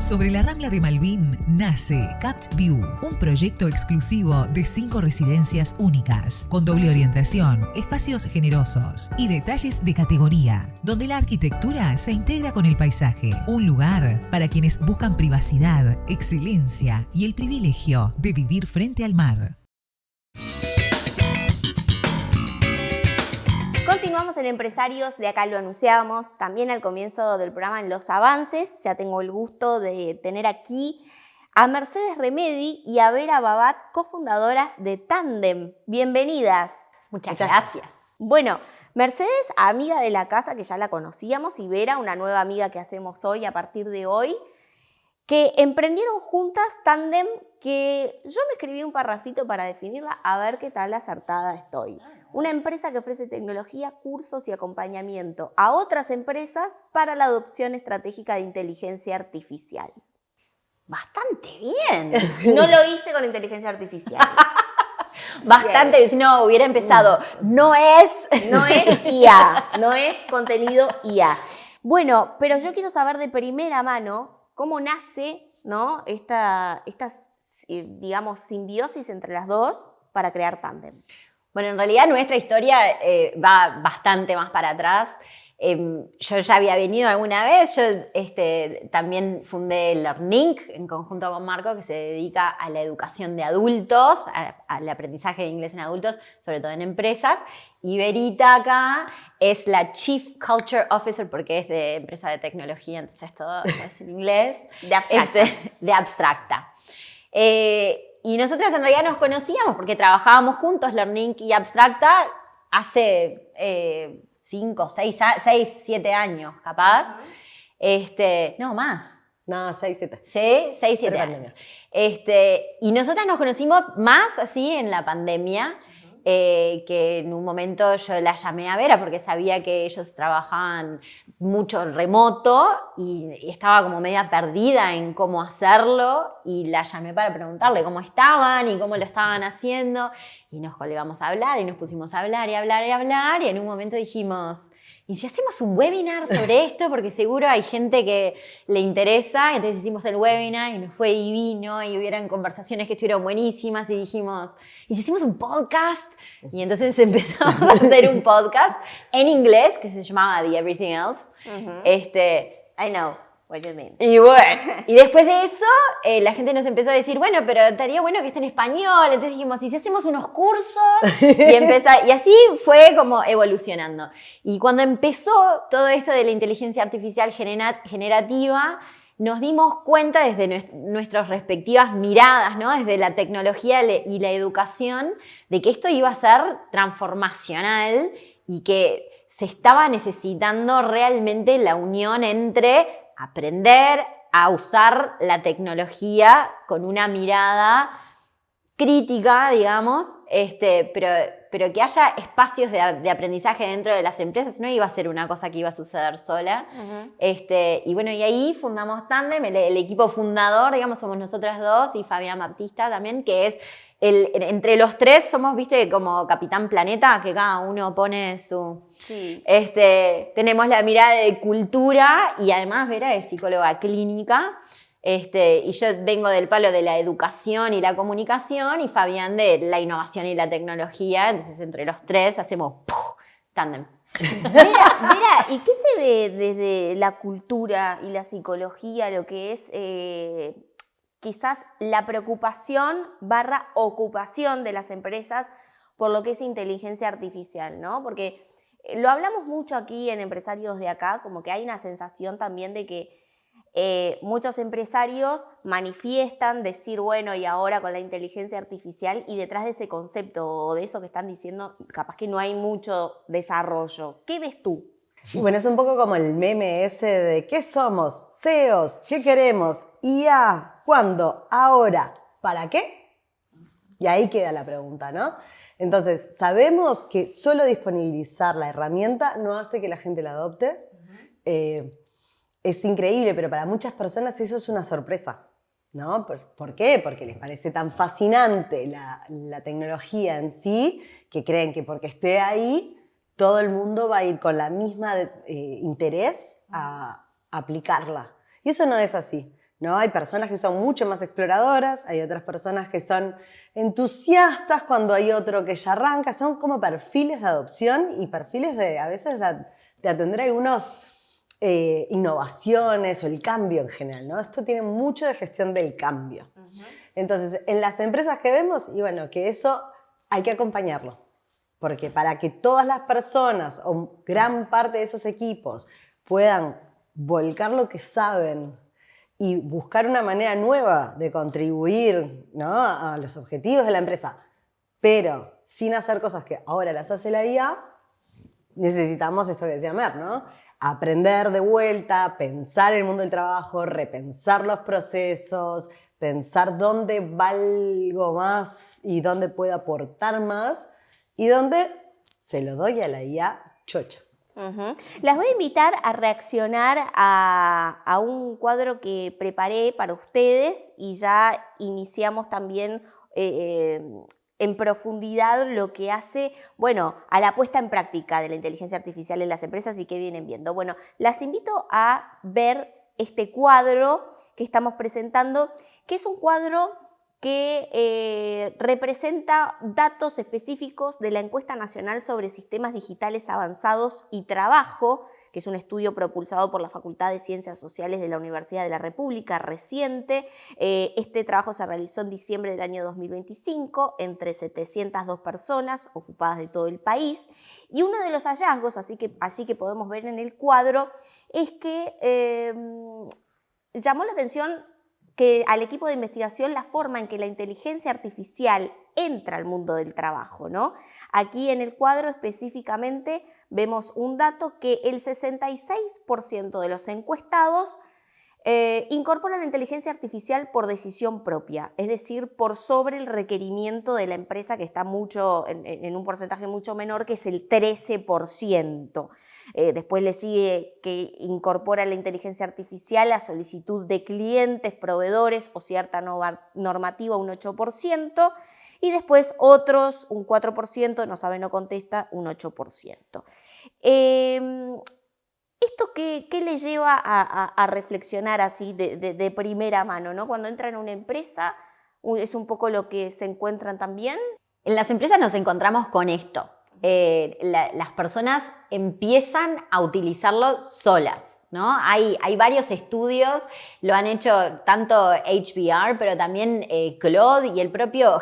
Sobre la Rambla de Malvin nace Capt View, un proyecto exclusivo de 5 residencias únicas, con doble orientación, espacios generosos y detalles de categoría, donde la arquitectura se integra con el paisaje. Un lugar para quienes buscan privacidad, excelencia y el privilegio de vivir frente al mar. Continuamos en Empresarios, de acá lo anunciábamos también al comienzo del programa en los avances. Ya tengo el gusto de tener aquí a Mercedes Remedi y a Vera Babat, cofundadoras de Tandem. Bienvenidas. Muchas gracias. Bueno, Mercedes, amiga de la casa que ya la conocíamos, y Vera, una nueva amiga que hacemos hoy a partir de hoy, que emprendieron juntas Tandem, que yo me escribí un parrafito para definirla, a ver qué tal acertada estoy. Una empresa que ofrece tecnología, cursos y acompañamiento a otras empresas para la adopción estratégica de inteligencia artificial. Bastante bien. No lo hice con inteligencia artificial. Bastante, si no hubiera empezado. No es IA, no es contenido IA. Bueno, pero yo quiero saber de primera mano cómo nace, ¿no?, esta digamos, simbiosis entre las dos para crear Tandem. Bueno, en realidad nuestra historia va bastante más para atrás. Yo ya había venido alguna vez, yo también fundé LearnInc en conjunto con Marco, que se dedica a la educación de adultos, al aprendizaje de inglés en adultos, sobre todo en empresas. Y Verita acá es la Chief Culture Officer, porque es de empresa de tecnología, entonces todo es en inglés. De abstracta. De abstracta. Y nosotras en realidad nos conocíamos porque trabajábamos juntos, LearnInc y Abstracta, hace 5, 6, 7 años, capaz. No, más. No, 6, 7. Sí, 6, 7 años. Y nosotras nos conocimos más así en la pandemia. que en un momento yo la llamé a Vera porque sabía que ellos trabajaban mucho remoto y estaba como media perdida en cómo hacerlo, y la llamé para preguntarle cómo estaban y cómo lo estaban haciendo, y nos colgamos a hablar y nos pusimos a hablar y hablar y hablar, y en un momento dijimos, ¿y si hacemos un webinar sobre esto? Porque seguro hay gente que le interesa. Entonces hicimos el webinar y nos fue divino y hubieron conversaciones que estuvieron buenísimas y dijimos, ¿y si hacemos un podcast? Y entonces empezamos a hacer un podcast en inglés que se llamaba The Everything Else. I know what you mean. Y bueno, y después de eso la gente nos empezó a decir, bueno, pero estaría bueno que esté en español. Entonces dijimos, ¿y si hacemos unos cursos? Y así fue como evolucionando. Y cuando empezó todo esto de la inteligencia artificial generativa, nos dimos cuenta desde nuestras respectivas miradas, ¿no? Desde la tecnología y la educación, de que esto iba a ser transformacional y que se estaba necesitando realmente la unión entre aprender a usar la tecnología con una mirada crítica, digamos, pero que haya espacios de aprendizaje dentro de las empresas. No iba a ser una cosa que iba a suceder sola. Y bueno, y ahí fundamos Tandem, el equipo fundador, digamos, somos nosotras dos y Fabián Baptista también, que es entre los tres somos, viste, como Capitán Planeta, que cada uno pone su... Sí. Tenemos la mirada de cultura y además Vera es psicóloga clínica. Y yo vengo del palo de la educación y la comunicación y Fabián de la innovación y la tecnología. Entonces, entre los tres hacemos Tandem. Vera, ¿y qué se ve desde la cultura y la psicología, lo que es quizás la preocupación / ocupación de las empresas por lo que es inteligencia artificial, ¿no? Porque lo hablamos mucho aquí en Empresarios de Acá, como que hay una sensación también de que muchos empresarios manifiestan decir, bueno, y ahora con la inteligencia artificial, y detrás de ese concepto o de eso que están diciendo, capaz que no hay mucho desarrollo. ¿Qué ves tú? Bueno, es un poco como el meme ese de ¿qué somos? CEOs, ¿qué queremos? IA, ¿cuándo? ¿Ahora? ¿Para qué? Y ahí queda la pregunta, ¿no? Entonces, sabemos que solo disponibilizar la herramienta no hace que la gente la adopte. Es increíble, pero para muchas personas eso es una sorpresa, ¿no? ¿Por qué? Porque les parece tan fascinante la tecnología en sí, que creen que porque esté ahí, todo el mundo va a ir con la misma interés a aplicarla. Y eso no es así, ¿no? Hay personas que son mucho más exploradoras, hay otras personas que son entusiastas cuando hay otro que ya arranca. Son como perfiles de adopción y perfiles a veces de atender algunos... innovaciones o el cambio en general, ¿no? Esto tiene mucho de gestión del cambio. Entonces, en las empresas que vemos, y bueno, que eso hay que acompañarlo, porque para que todas las personas o gran parte de esos equipos puedan volcar lo que saben y buscar una manera nueva de contribuir, ¿no?, a los objetivos de la empresa, pero sin hacer cosas que ahora las hace la IA, necesitamos esto que decía Mer, ¿no? Aprender de vuelta, pensar el mundo del trabajo, repensar los procesos, pensar dónde valgo más y dónde puedo aportar más y dónde se lo doy a la IA chocha. Las voy a invitar a reaccionar a un cuadro que preparé para ustedes y ya iniciamos también en profundidad lo que hace, bueno, a la puesta en práctica de la inteligencia artificial en las empresas y qué vienen viendo. Bueno, las invito a ver este cuadro que estamos presentando, que es un cuadro que representa datos específicos de la Encuesta Nacional sobre Sistemas Digitales Avanzados y Trabajo, que es un estudio propulsado por la Facultad de Ciencias Sociales de la Universidad de la República, reciente. Este trabajo se realizó en diciembre del año 2025 entre 702 personas ocupadas de todo el país. Y uno de los hallazgos, allí que podemos ver en el cuadro, es que llamó la atención que al equipo de investigación la forma en que la inteligencia artificial entra al mundo del trabajo, ¿no? Aquí en el cuadro específicamente vemos un dato que el 66% de los encuestados Incorpora la inteligencia artificial por decisión propia, es decir, por sobre el requerimiento de la empresa, que está en un porcentaje mucho menor, que es el 13%. Después le sigue que incorpora la inteligencia artificial a solicitud de clientes, proveedores o cierta normativa, un 8%. Y después otros, un 4%, no sabe, no contesta, un 8%. ¿Esto qué le lleva a reflexionar así de primera mano, ¿no? Cuando entra en una empresa, ¿es un poco lo que se encuentran también? En las empresas nos encontramos con esto. Las personas empiezan a utilizarlo solas, ¿no? Hay varios estudios, lo han hecho tanto HBR, pero también Claude y el propio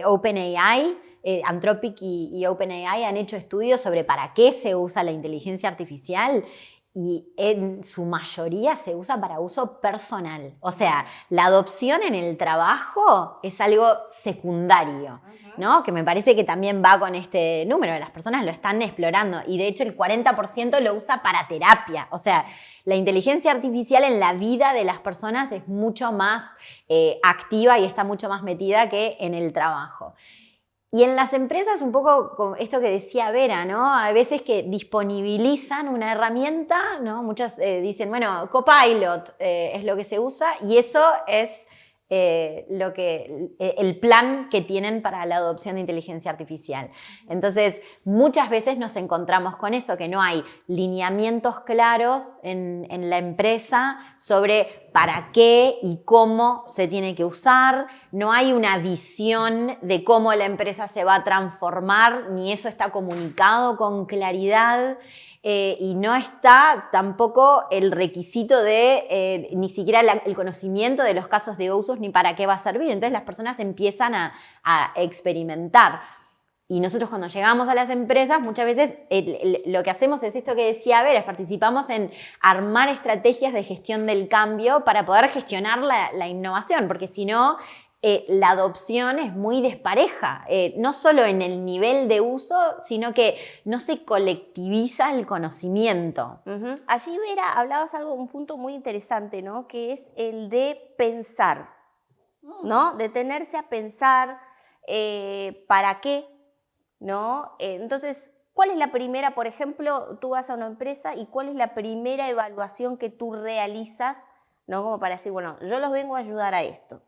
OpenAI. Anthropic y OpenAI han hecho estudios sobre para qué se usa la inteligencia artificial y en su mayoría se usa para uso personal. O sea, la adopción en el trabajo es algo secundario, ¿no? Que me parece que también va con este número. Las personas lo están explorando y de hecho el 40% lo usa para terapia. O sea, la inteligencia artificial en la vida de las personas es mucho más activa y está mucho más metida que en el trabajo. Y en las empresas, un poco con esto que decía Vera, ¿no? A veces que disponibilizan una herramienta, ¿no? Muchas dicen, bueno, Copilot es lo que se usa y eso es el plan que tienen para la adopción de inteligencia artificial. Entonces, muchas veces nos encontramos con eso, que no hay lineamientos claros en la empresa sobre para qué y cómo se tiene que usar, no hay una visión de cómo la empresa se va a transformar, ni eso está comunicado con claridad. Y no está tampoco el requisito de ni siquiera el conocimiento de los casos de usos ni para qué va a servir. Entonces las personas empiezan a experimentar. Y nosotros cuando llegamos a las empresas, muchas veces lo que hacemos es esto que decía Vera, participamos en armar estrategias de gestión del cambio para poder gestionar la innovación, porque si no, la adopción es muy despareja, no solo en el nivel de uso, sino que no se colectiviza el conocimiento. Allí, Vera, hablabas un punto muy interesante, ¿no? Que es el de pensar, ¿no? Detenerse a pensar para qué, ¿no? Entonces, ¿cuál es la primera, por ejemplo, tú vas a una empresa y cuál es la primera evaluación que tú realizas, ¿no? Como para decir, bueno, yo los vengo a ayudar a esto.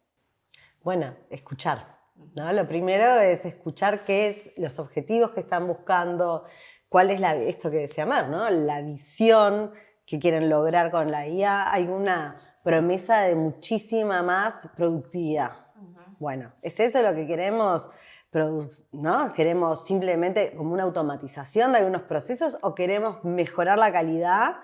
Bueno, escuchar, ¿no? Lo primero es escuchar qué es los objetivos que están buscando, cuál es esto que decía Mar, ¿no? La visión que quieren lograr con la IA. Hay una promesa de muchísima más productividad. Bueno, ¿es eso lo que queremos? ¿No? ¿Queremos simplemente como una automatización de algunos procesos o queremos mejorar la calidad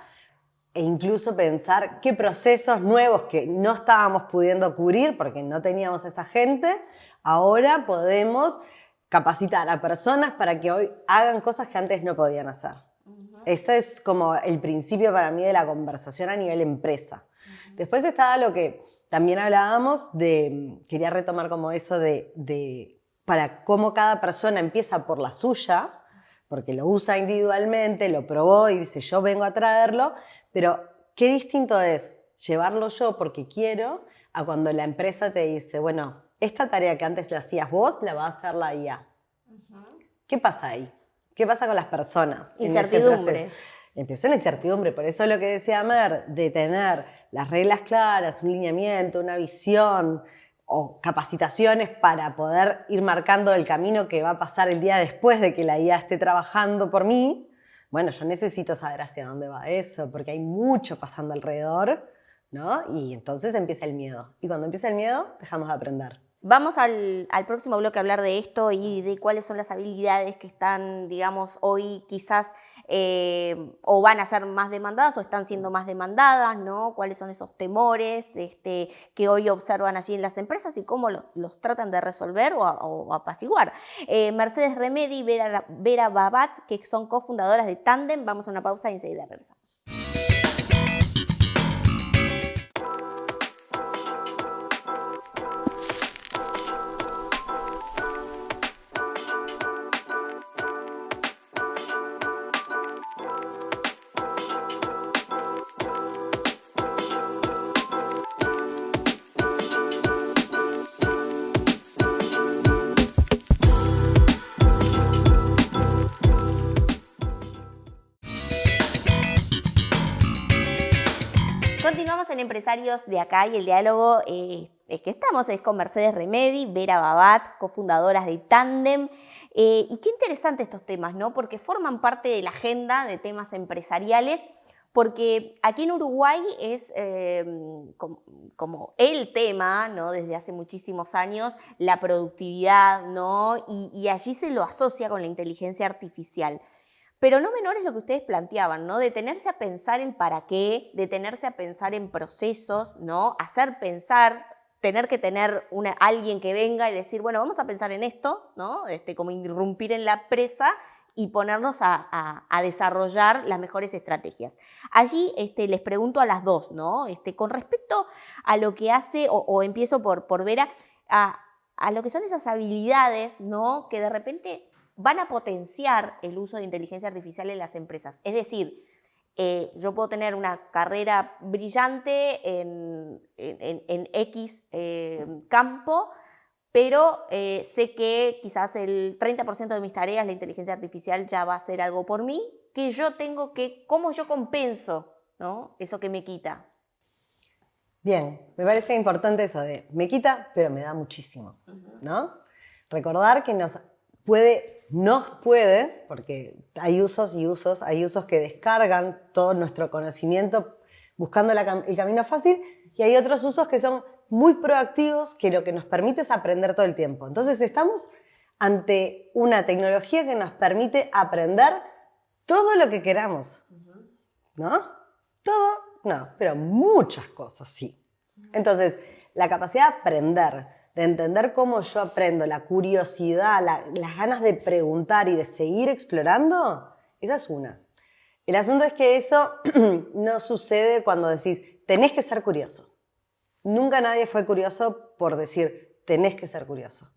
e incluso pensar qué procesos nuevos que no estábamos pudiendo cubrir porque no teníamos esa gente, ahora podemos capacitar a personas para que hoy hagan cosas que antes no podían hacer? Ese es como el principio para mí de la conversación a nivel empresa. Después estaba lo que también hablábamos quería retomar como eso para cómo cada persona empieza por la suya, porque lo usa individualmente, lo probó y dice yo vengo a traerlo, pero qué distinto es llevarlo yo porque quiero a cuando la empresa te dice, bueno, esta tarea que antes la hacías vos, la va a hacer la IA. ¿Qué pasa ahí? ¿Qué pasa con las personas? Incertidumbre. Empieza la incertidumbre, por eso lo que decía Mer, de tener las reglas claras, un lineamiento, una visión o capacitaciones para poder ir marcando el camino que va a pasar el día después de que la IA esté trabajando por mí. Bueno, yo necesito saber hacia dónde va eso, porque hay mucho pasando alrededor, ¿no? Y entonces empieza el miedo. Y cuando empieza el miedo, dejamos de aprender. Vamos al próximo bloque a hablar de esto y de cuáles son las habilidades que están, digamos, hoy quizás o van a ser más demandadas o están siendo más demandadas, ¿no? Cuáles son esos temores que hoy observan allí en las empresas y cómo los tratan de resolver o apaciguar. Mercedes Remedi y Vera Babat, que son cofundadoras de Tandem. Vamos a una pausa y enseguida regresamos. Continuamos en Empresarios de Acá y el diálogo es que estamos es con Mercedes Remedi, Vera Babat, cofundadoras de Tandem. Y qué interesante estos temas, ¿no? Porque forman parte de la agenda de temas empresariales, porque aquí en Uruguay es como el tema, ¿no? Desde hace muchísimos años, la productividad, ¿no? Y allí se lo asocia con la inteligencia artificial. Pero no menor es lo que ustedes planteaban, ¿no? Detenerse a pensar en para qué, detenerse a pensar en procesos, ¿no? Hacer pensar, tener que tener alguien que venga y decir, bueno, vamos a pensar en esto, ¿no? Como irrumpir en la empresa y ponernos a desarrollar las mejores estrategias. Allí les pregunto a las dos, ¿no? Con respecto a lo que hace, o empiezo por Vera, a lo que son esas habilidades, ¿no? Que de repente van a potenciar el uso de inteligencia artificial en las empresas. Es decir, yo puedo tener una carrera brillante en X campo, pero sé que quizás el 30% de mis tareas la inteligencia artificial ya va a hacer algo por mí, que yo tengo que, ¿cómo yo compenso, ¿no? Eso que me quita? Bien, me parece importante eso de me quita, pero me da muchísimo, ¿no? Recordar que nos puede, porque hay usos y usos, hay usos que descargan todo nuestro conocimiento buscando el camino fácil, y hay otros usos que son muy proactivos, que lo que nos permite es aprender todo el tiempo. Entonces estamos ante una tecnología que nos permite aprender todo lo que queramos, ¿no? Todo, no, pero muchas cosas sí. Entonces, la capacidad de aprender, de entender cómo yo aprendo, la curiosidad, las ganas de preguntar y de seguir explorando, esa es una. El asunto es que eso no sucede cuando decís, tenés que ser curioso. Nunca nadie fue curioso por decir, tenés que ser curioso.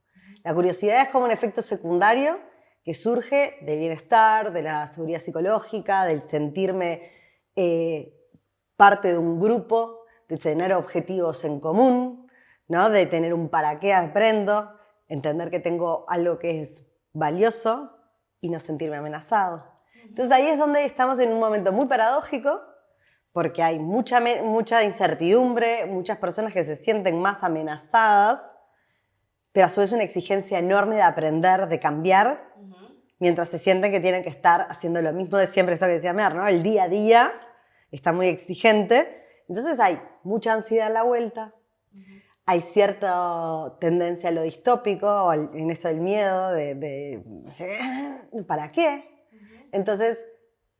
La curiosidad es como un efecto secundario que surge del bienestar, de la seguridad psicológica, del sentirme parte de un grupo, de tener objetivos en común, ¿no? De tener un para qué aprendo, entender que tengo algo que es valioso y no sentirme amenazado. Entonces ahí es donde estamos en un momento muy paradójico, porque hay mucha incertidumbre, muchas personas que se sienten más amenazadas, pero a su vez una exigencia enorme de aprender, de cambiar, mientras se sienten que tienen que estar haciendo lo mismo de siempre, esto que decía Mer, ¿no? El día a día está muy exigente, entonces hay mucha ansiedad en la vuelta, hay cierta tendencia a lo distópico, en esto del miedo, ¿para qué? Entonces,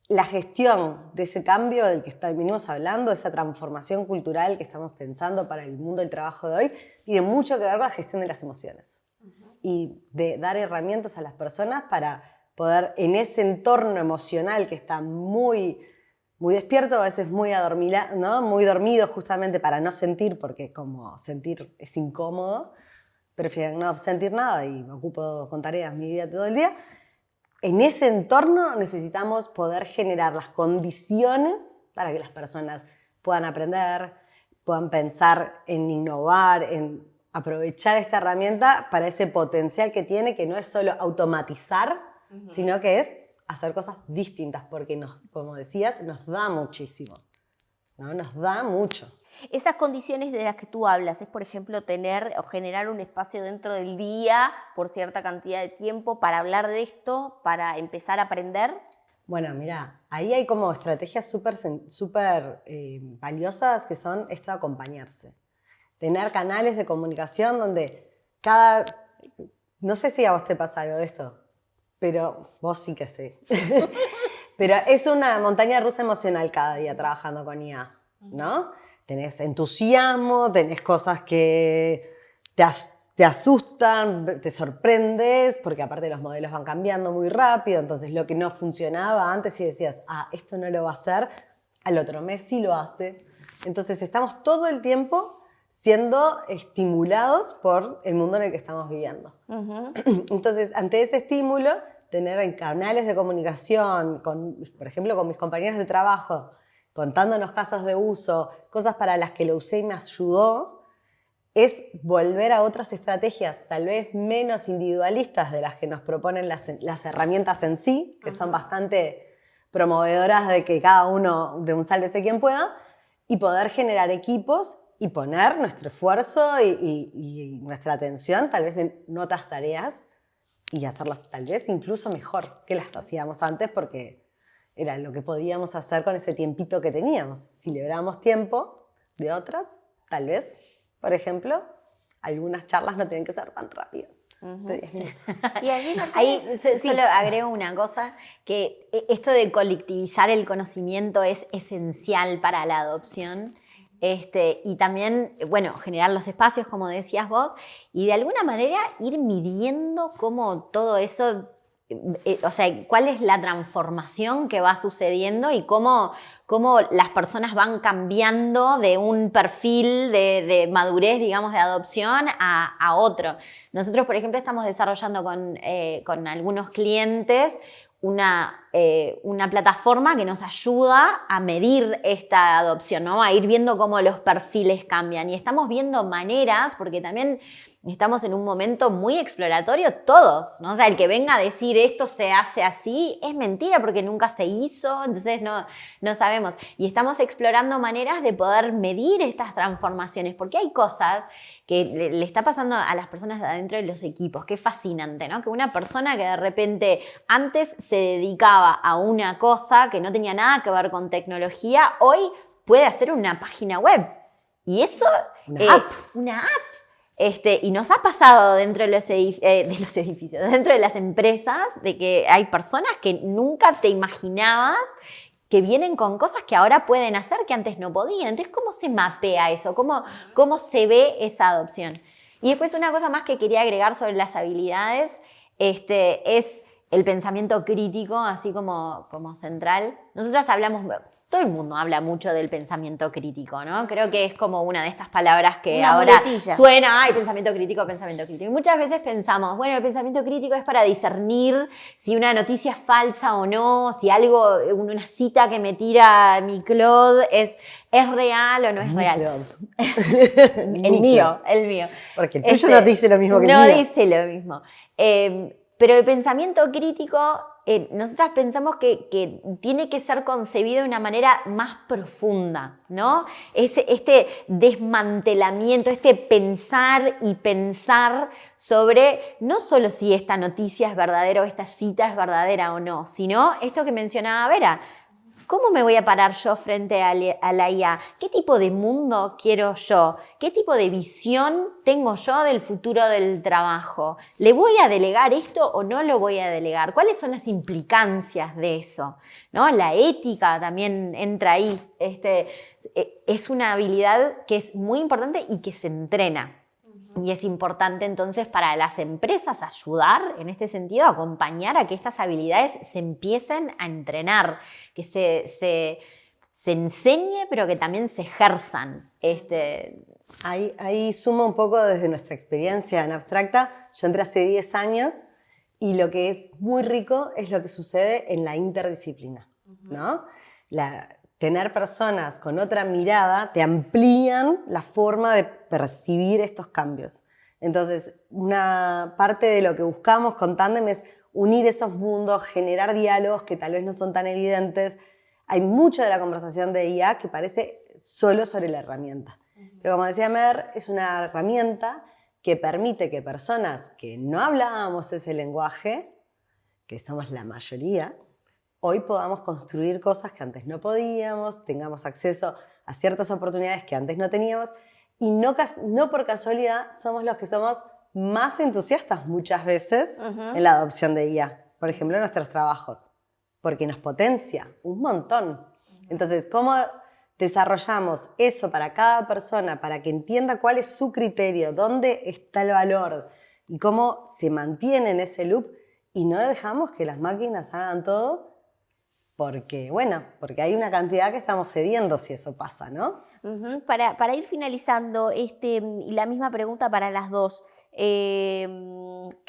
la gestión de ese cambio del que venimos hablando, esa transformación cultural que estamos pensando para el mundo del trabajo de hoy, tiene mucho que ver con la gestión de las emociones y de dar herramientas a las personas para poder, en ese entorno emocional que está muy despierto, a veces muy adormilado, ¿no? Muy dormido justamente para no sentir, porque como sentir es incómodo, prefieren no sentir nada y me ocupo con tareas mi día todo el día. En ese entorno necesitamos poder generar las condiciones para que las personas puedan aprender, puedan pensar en innovar, en aprovechar esta herramienta para ese potencial que tiene, que no es solo automatizar, sino que es hacer cosas distintas, porque como decías, nos da muchísimo, ¿no? Nos da mucho. Esas condiciones de las que tú hablas es, por ejemplo, tener o generar un espacio dentro del día por cierta cantidad de tiempo para hablar de esto, para empezar a aprender. Bueno, mira, ahí hay como estrategias súper valiosas que son esto de acompañarse. Tener canales de comunicación donde no sé si a vos te pasa algo de esto, pero vos sí que sé. Pero es una montaña rusa emocional cada día trabajando con IA, ¿no? Tenés entusiasmo, tenés cosas que te asustan, te sorprendes, porque aparte los modelos van cambiando muy rápido, entonces lo que no funcionaba antes y decías, esto no lo va a hacer, al otro mes sí lo hace. Entonces estamos todo el tiempo siendo estimulados por el mundo en el que estamos viviendo. Entonces, ante ese estímulo, tener canales de comunicación, por ejemplo, con mis compañeros de trabajo, contándonos casos de uso, cosas para las que lo usé y me ayudó, es volver a otras estrategias tal vez menos individualistas de las que nos proponen las herramientas en sí, que son bastante promovedoras de que cada uno de un sálvese quien pueda, y poder generar equipos y poner nuestro esfuerzo y nuestra atención tal vez en otras tareas y hacerlas tal vez incluso mejor que las hacíamos antes porque era lo que podíamos hacer con ese tiempito que teníamos. Si liberábamos tiempo de otras, tal vez, por ejemplo, algunas charlas no tienen que ser tan rápidas. Y ahí solo agrego una cosa, que esto de colectivizar el conocimiento es esencial para la adopción. Y también, bueno, generar los espacios, como decías vos, y de alguna manera ir midiendo cómo todo eso, o sea, cuál es la transformación que va sucediendo y cómo las personas van cambiando de un perfil de madurez, digamos, de adopción a otro. Nosotros, por ejemplo, estamos desarrollando con algunos clientes una plataforma que nos ayuda a medir esta adopción, ¿no? A ir viendo cómo los perfiles cambian. Y estamos viendo maneras, porque también estamos en un momento muy exploratorio todos, ¿no? O sea, el que venga a decir esto se hace así es mentira porque nunca se hizo, entonces no sabemos. Y estamos explorando maneras de poder medir estas transformaciones, porque hay cosas que le está pasando a las personas de adentro de los equipos, que es fascinante, ¿no? Que una persona que de repente antes se dedicaba a una cosa que no tenía nada que ver con tecnología, hoy puede hacer una página web. Y eso... Una app. Y nos ha pasado dentro de los edificios, dentro de las empresas, de que hay personas que nunca te imaginabas que vienen con cosas que ahora pueden hacer que antes no podían. Entonces, ¿cómo se mapea eso? ¿Cómo se ve esa adopción? Y después una cosa más que quería agregar sobre las habilidades es el pensamiento crítico, así como central. Nosotras hablamos... Todo el mundo habla mucho del pensamiento crítico, ¿no? Creo que es como una de estas palabras que una ahora muletilla. Suena, ay, pensamiento crítico, pensamiento crítico. Y muchas veces pensamos, bueno, el pensamiento crítico es para discernir si una noticia es falsa o no, si algo, una cita que me tira mi Claude es real o no es real. El mío. Porque el tuyo no dice lo mismo que el mío. No dice lo mismo. Pero el pensamiento crítico... nosotras pensamos que tiene que ser concebido de una manera más profunda, ¿no? Este desmantelamiento, este pensar y pensar sobre no solo si esta noticia es verdadera o esta cita es verdadera o no, sino esto que mencionaba Vera. ¿Cómo me voy a parar yo frente a la IA? ¿Qué tipo de mundo quiero yo? ¿Qué tipo de visión tengo yo del futuro del trabajo? ¿Le voy a delegar esto o no lo voy a delegar? ¿Cuáles son las implicancias de eso? ¿No? La ética también entra ahí. Es una habilidad que es muy importante y que se entrena. Y es importante entonces para las empresas ayudar en este sentido, acompañar a que estas habilidades se empiecen a entrenar, que se enseñe pero que también se ejerzan. Ahí sumo un poco desde nuestra experiencia en Abstracta. Yo entré hace 10 años y lo que es muy rico es lo que sucede en la interdisciplina, ¿no? Tener personas con otra mirada te amplían la forma de percibir estos cambios. Entonces, una parte de lo que buscamos con Tandem es unir esos mundos, generar diálogos que tal vez no son tan evidentes. Hay mucho de la conversación de IA que parece solo sobre la herramienta. Pero como decía Mer, es una herramienta que permite que personas que no hablábamos ese lenguaje, que somos la mayoría, hoy podamos construir cosas que antes no podíamos, tengamos acceso a ciertas oportunidades que antes no teníamos y no por casualidad somos los que somos más entusiastas muchas veces en la adopción de IA. Por ejemplo, en nuestros trabajos, porque nos potencia un montón. Entonces, ¿cómo desarrollamos eso para cada persona, para que entienda cuál es su criterio, dónde está el valor y cómo se mantiene en ese loop y no dejamos que las máquinas hagan todo? Porque hay una cantidad que estamos cediendo si eso pasa, ¿no? Para ir finalizando, y la misma pregunta para las dos. ¿Qué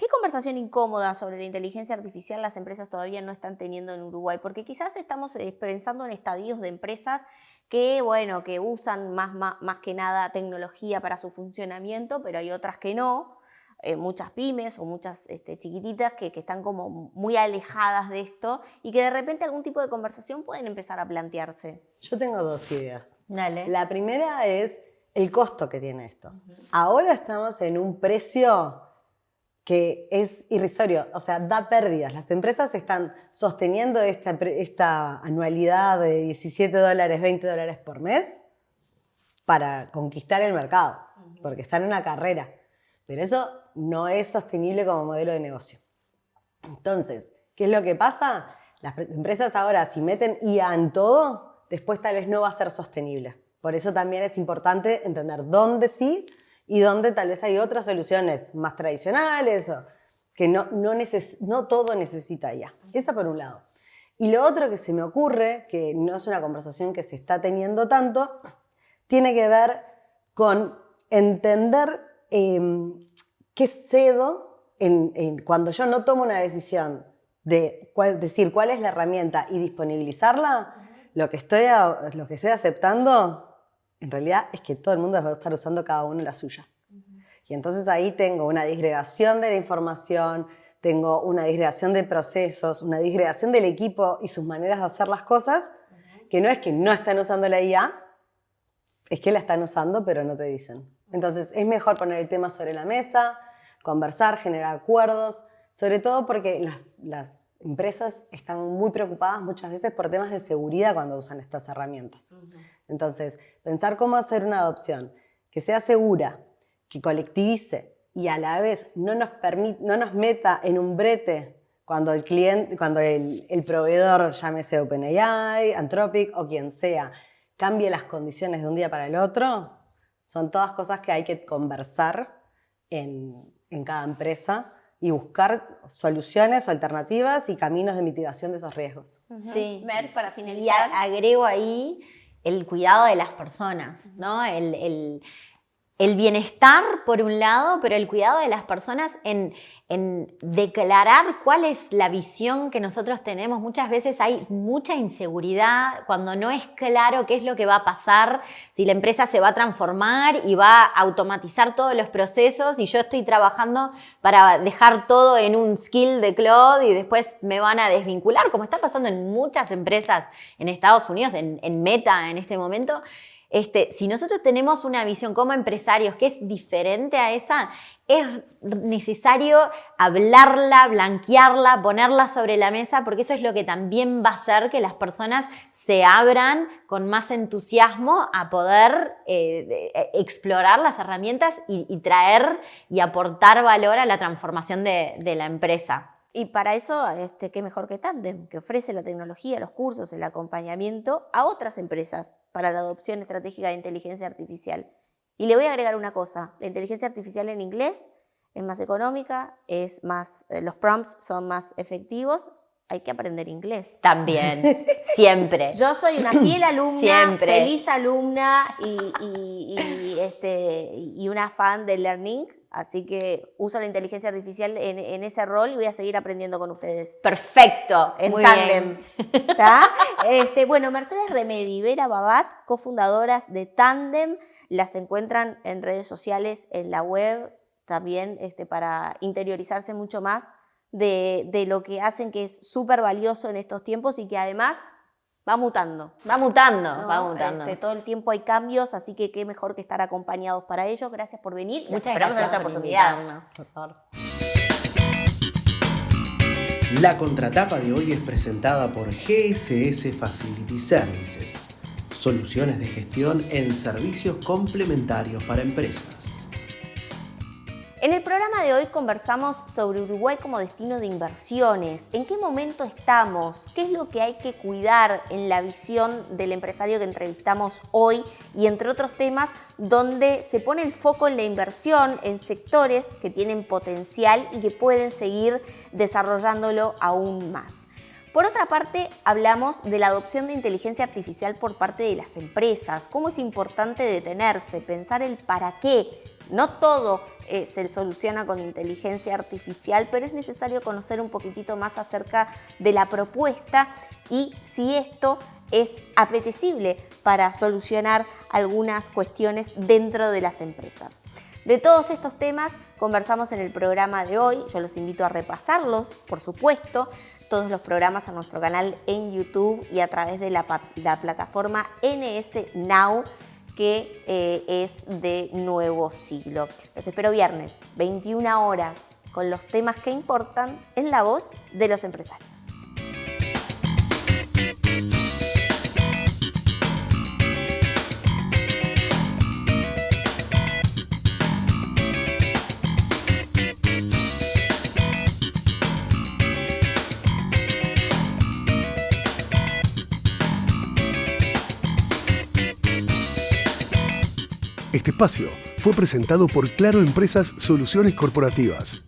conversación incómoda sobre la inteligencia artificial las empresas todavía no están teniendo en Uruguay? Porque quizás estamos pensando en estadios de empresas que usan más que nada tecnología para su funcionamiento, pero hay otras que no. muchas pymes o muchas chiquititas que están como muy alejadas de esto y que de repente algún tipo de conversación pueden empezar a plantearse. Yo tengo 2 ideas. Dale. La primera es el costo que tiene esto. Ahora estamos en un precio que es irrisorio, o sea, da pérdidas. Las empresas están sosteniendo esta anualidad de $17, $20 por mes para conquistar el mercado, porque están en una carrera. Pero eso no es sostenible como modelo de negocio. Entonces, ¿qué es lo que pasa? Las empresas ahora, si meten IA en todo, después tal vez no va a ser sostenible. Por eso también es importante entender dónde sí y dónde tal vez hay otras soluciones más tradicionales o que no todo necesita IA. Esa por un lado. Y lo otro que se me ocurre, que no es una conversación que se está teniendo tanto, tiene que ver con entender qué cedo cuando yo no tomo una decisión de decir cuál es la herramienta y disponibilizarla, lo que estoy aceptando en realidad es que todo el mundo va a estar usando cada uno la suya. Y entonces ahí tengo una disgregación de la información, tengo una disgregación de procesos, una disgregación del equipo y sus maneras de hacer las cosas, que no es que no están usando la IA, es que la están usando pero no te dicen. Entonces es mejor poner el tema sobre la mesa, conversar, generar acuerdos, sobre todo porque las empresas están muy preocupadas muchas veces por temas de seguridad cuando usan estas herramientas. Entonces, pensar cómo hacer una adopción que sea segura, que colectivice y a la vez no nos meta en un brete cuando el proveedor, llámese OpenAI, Anthropic o quien sea, cambie las condiciones de un día para el otro, son todas cosas que hay que conversar en cada empresa y buscar soluciones o alternativas y caminos de mitigación de esos riesgos. Sí. Mer, para Y finalizar. agrego ahí el cuidado de las personas, ¿no? El bienestar, por un lado, pero el cuidado de las personas en declarar cuál es la visión que nosotros tenemos. Muchas veces hay mucha inseguridad cuando no es claro qué es lo que va a pasar, si la empresa se va a transformar y va a automatizar todos los procesos y yo estoy trabajando para dejar todo en un skill de cloud y después me van a desvincular, como está pasando en muchas empresas en Estados Unidos, en Meta en este momento. Si nosotros tenemos una visión como empresarios que es diferente a esa, es necesario hablarla, blanquearla, ponerla sobre la mesa, porque eso es lo que también va a hacer que las personas se abran con más entusiasmo a poder explorar las herramientas y traer y aportar valor a la transformación de la empresa. Y para eso, qué mejor que Tandem, que ofrece la tecnología, los cursos, el acompañamiento a otras empresas para la adopción estratégica de inteligencia artificial. Y le voy a agregar una cosa, la inteligencia artificial en inglés es más económica, los prompts son más efectivos, hay que aprender inglés. También, siempre. Yo soy una fiel alumna, Siempre. feliz alumna y una fan del learning. Así que uso la inteligencia artificial en ese rol y voy a seguir aprendiendo con ustedes. Perfecto. En Muy Tandem. bien. Bueno, Mercedes Remedi y Vera Babat, cofundadoras de Tandem, las encuentran en redes sociales, en la web, también para interiorizarse mucho más de lo que hacen, que es súper valioso en estos tiempos y que además va mutando. Va mutando, ¿no? va mutando. Todo el tiempo hay cambios, así que qué mejor que estar acompañados para ello. Gracias por venir. Muchas Esperamos en gracias otra por oportunidad. invitarnos, por favor. La contratapa de hoy es presentada por GSS Facility Services, soluciones de gestión en servicios complementarios para empresas. En el programa de hoy conversamos sobre Uruguay como destino de inversiones. ¿En qué momento estamos? ¿Qué es lo que hay que cuidar en la visión del empresario que entrevistamos hoy? Y entre otros temas, donde se pone el foco en la inversión en sectores que tienen potencial y que pueden seguir desarrollándolo aún más. Por otra parte, hablamos de la adopción de inteligencia artificial por parte de las empresas. Cómo es importante detenerse, pensar el para qué. No todo se soluciona con inteligencia artificial, pero es necesario conocer un poquitito más acerca de la propuesta y si esto es apetecible para solucionar algunas cuestiones dentro de las empresas. De todos estos temas conversamos en el programa de hoy. Yo los invito a repasarlos, por supuesto, todos los programas en nuestro canal en YouTube y a través de la plataforma NS Now, que es de Nuevo Siglo. Los espero viernes, 21 horas, con los temas que importan en la voz de los empresarios. Este espacio fue presentado por Claro Empresas Soluciones Corporativas.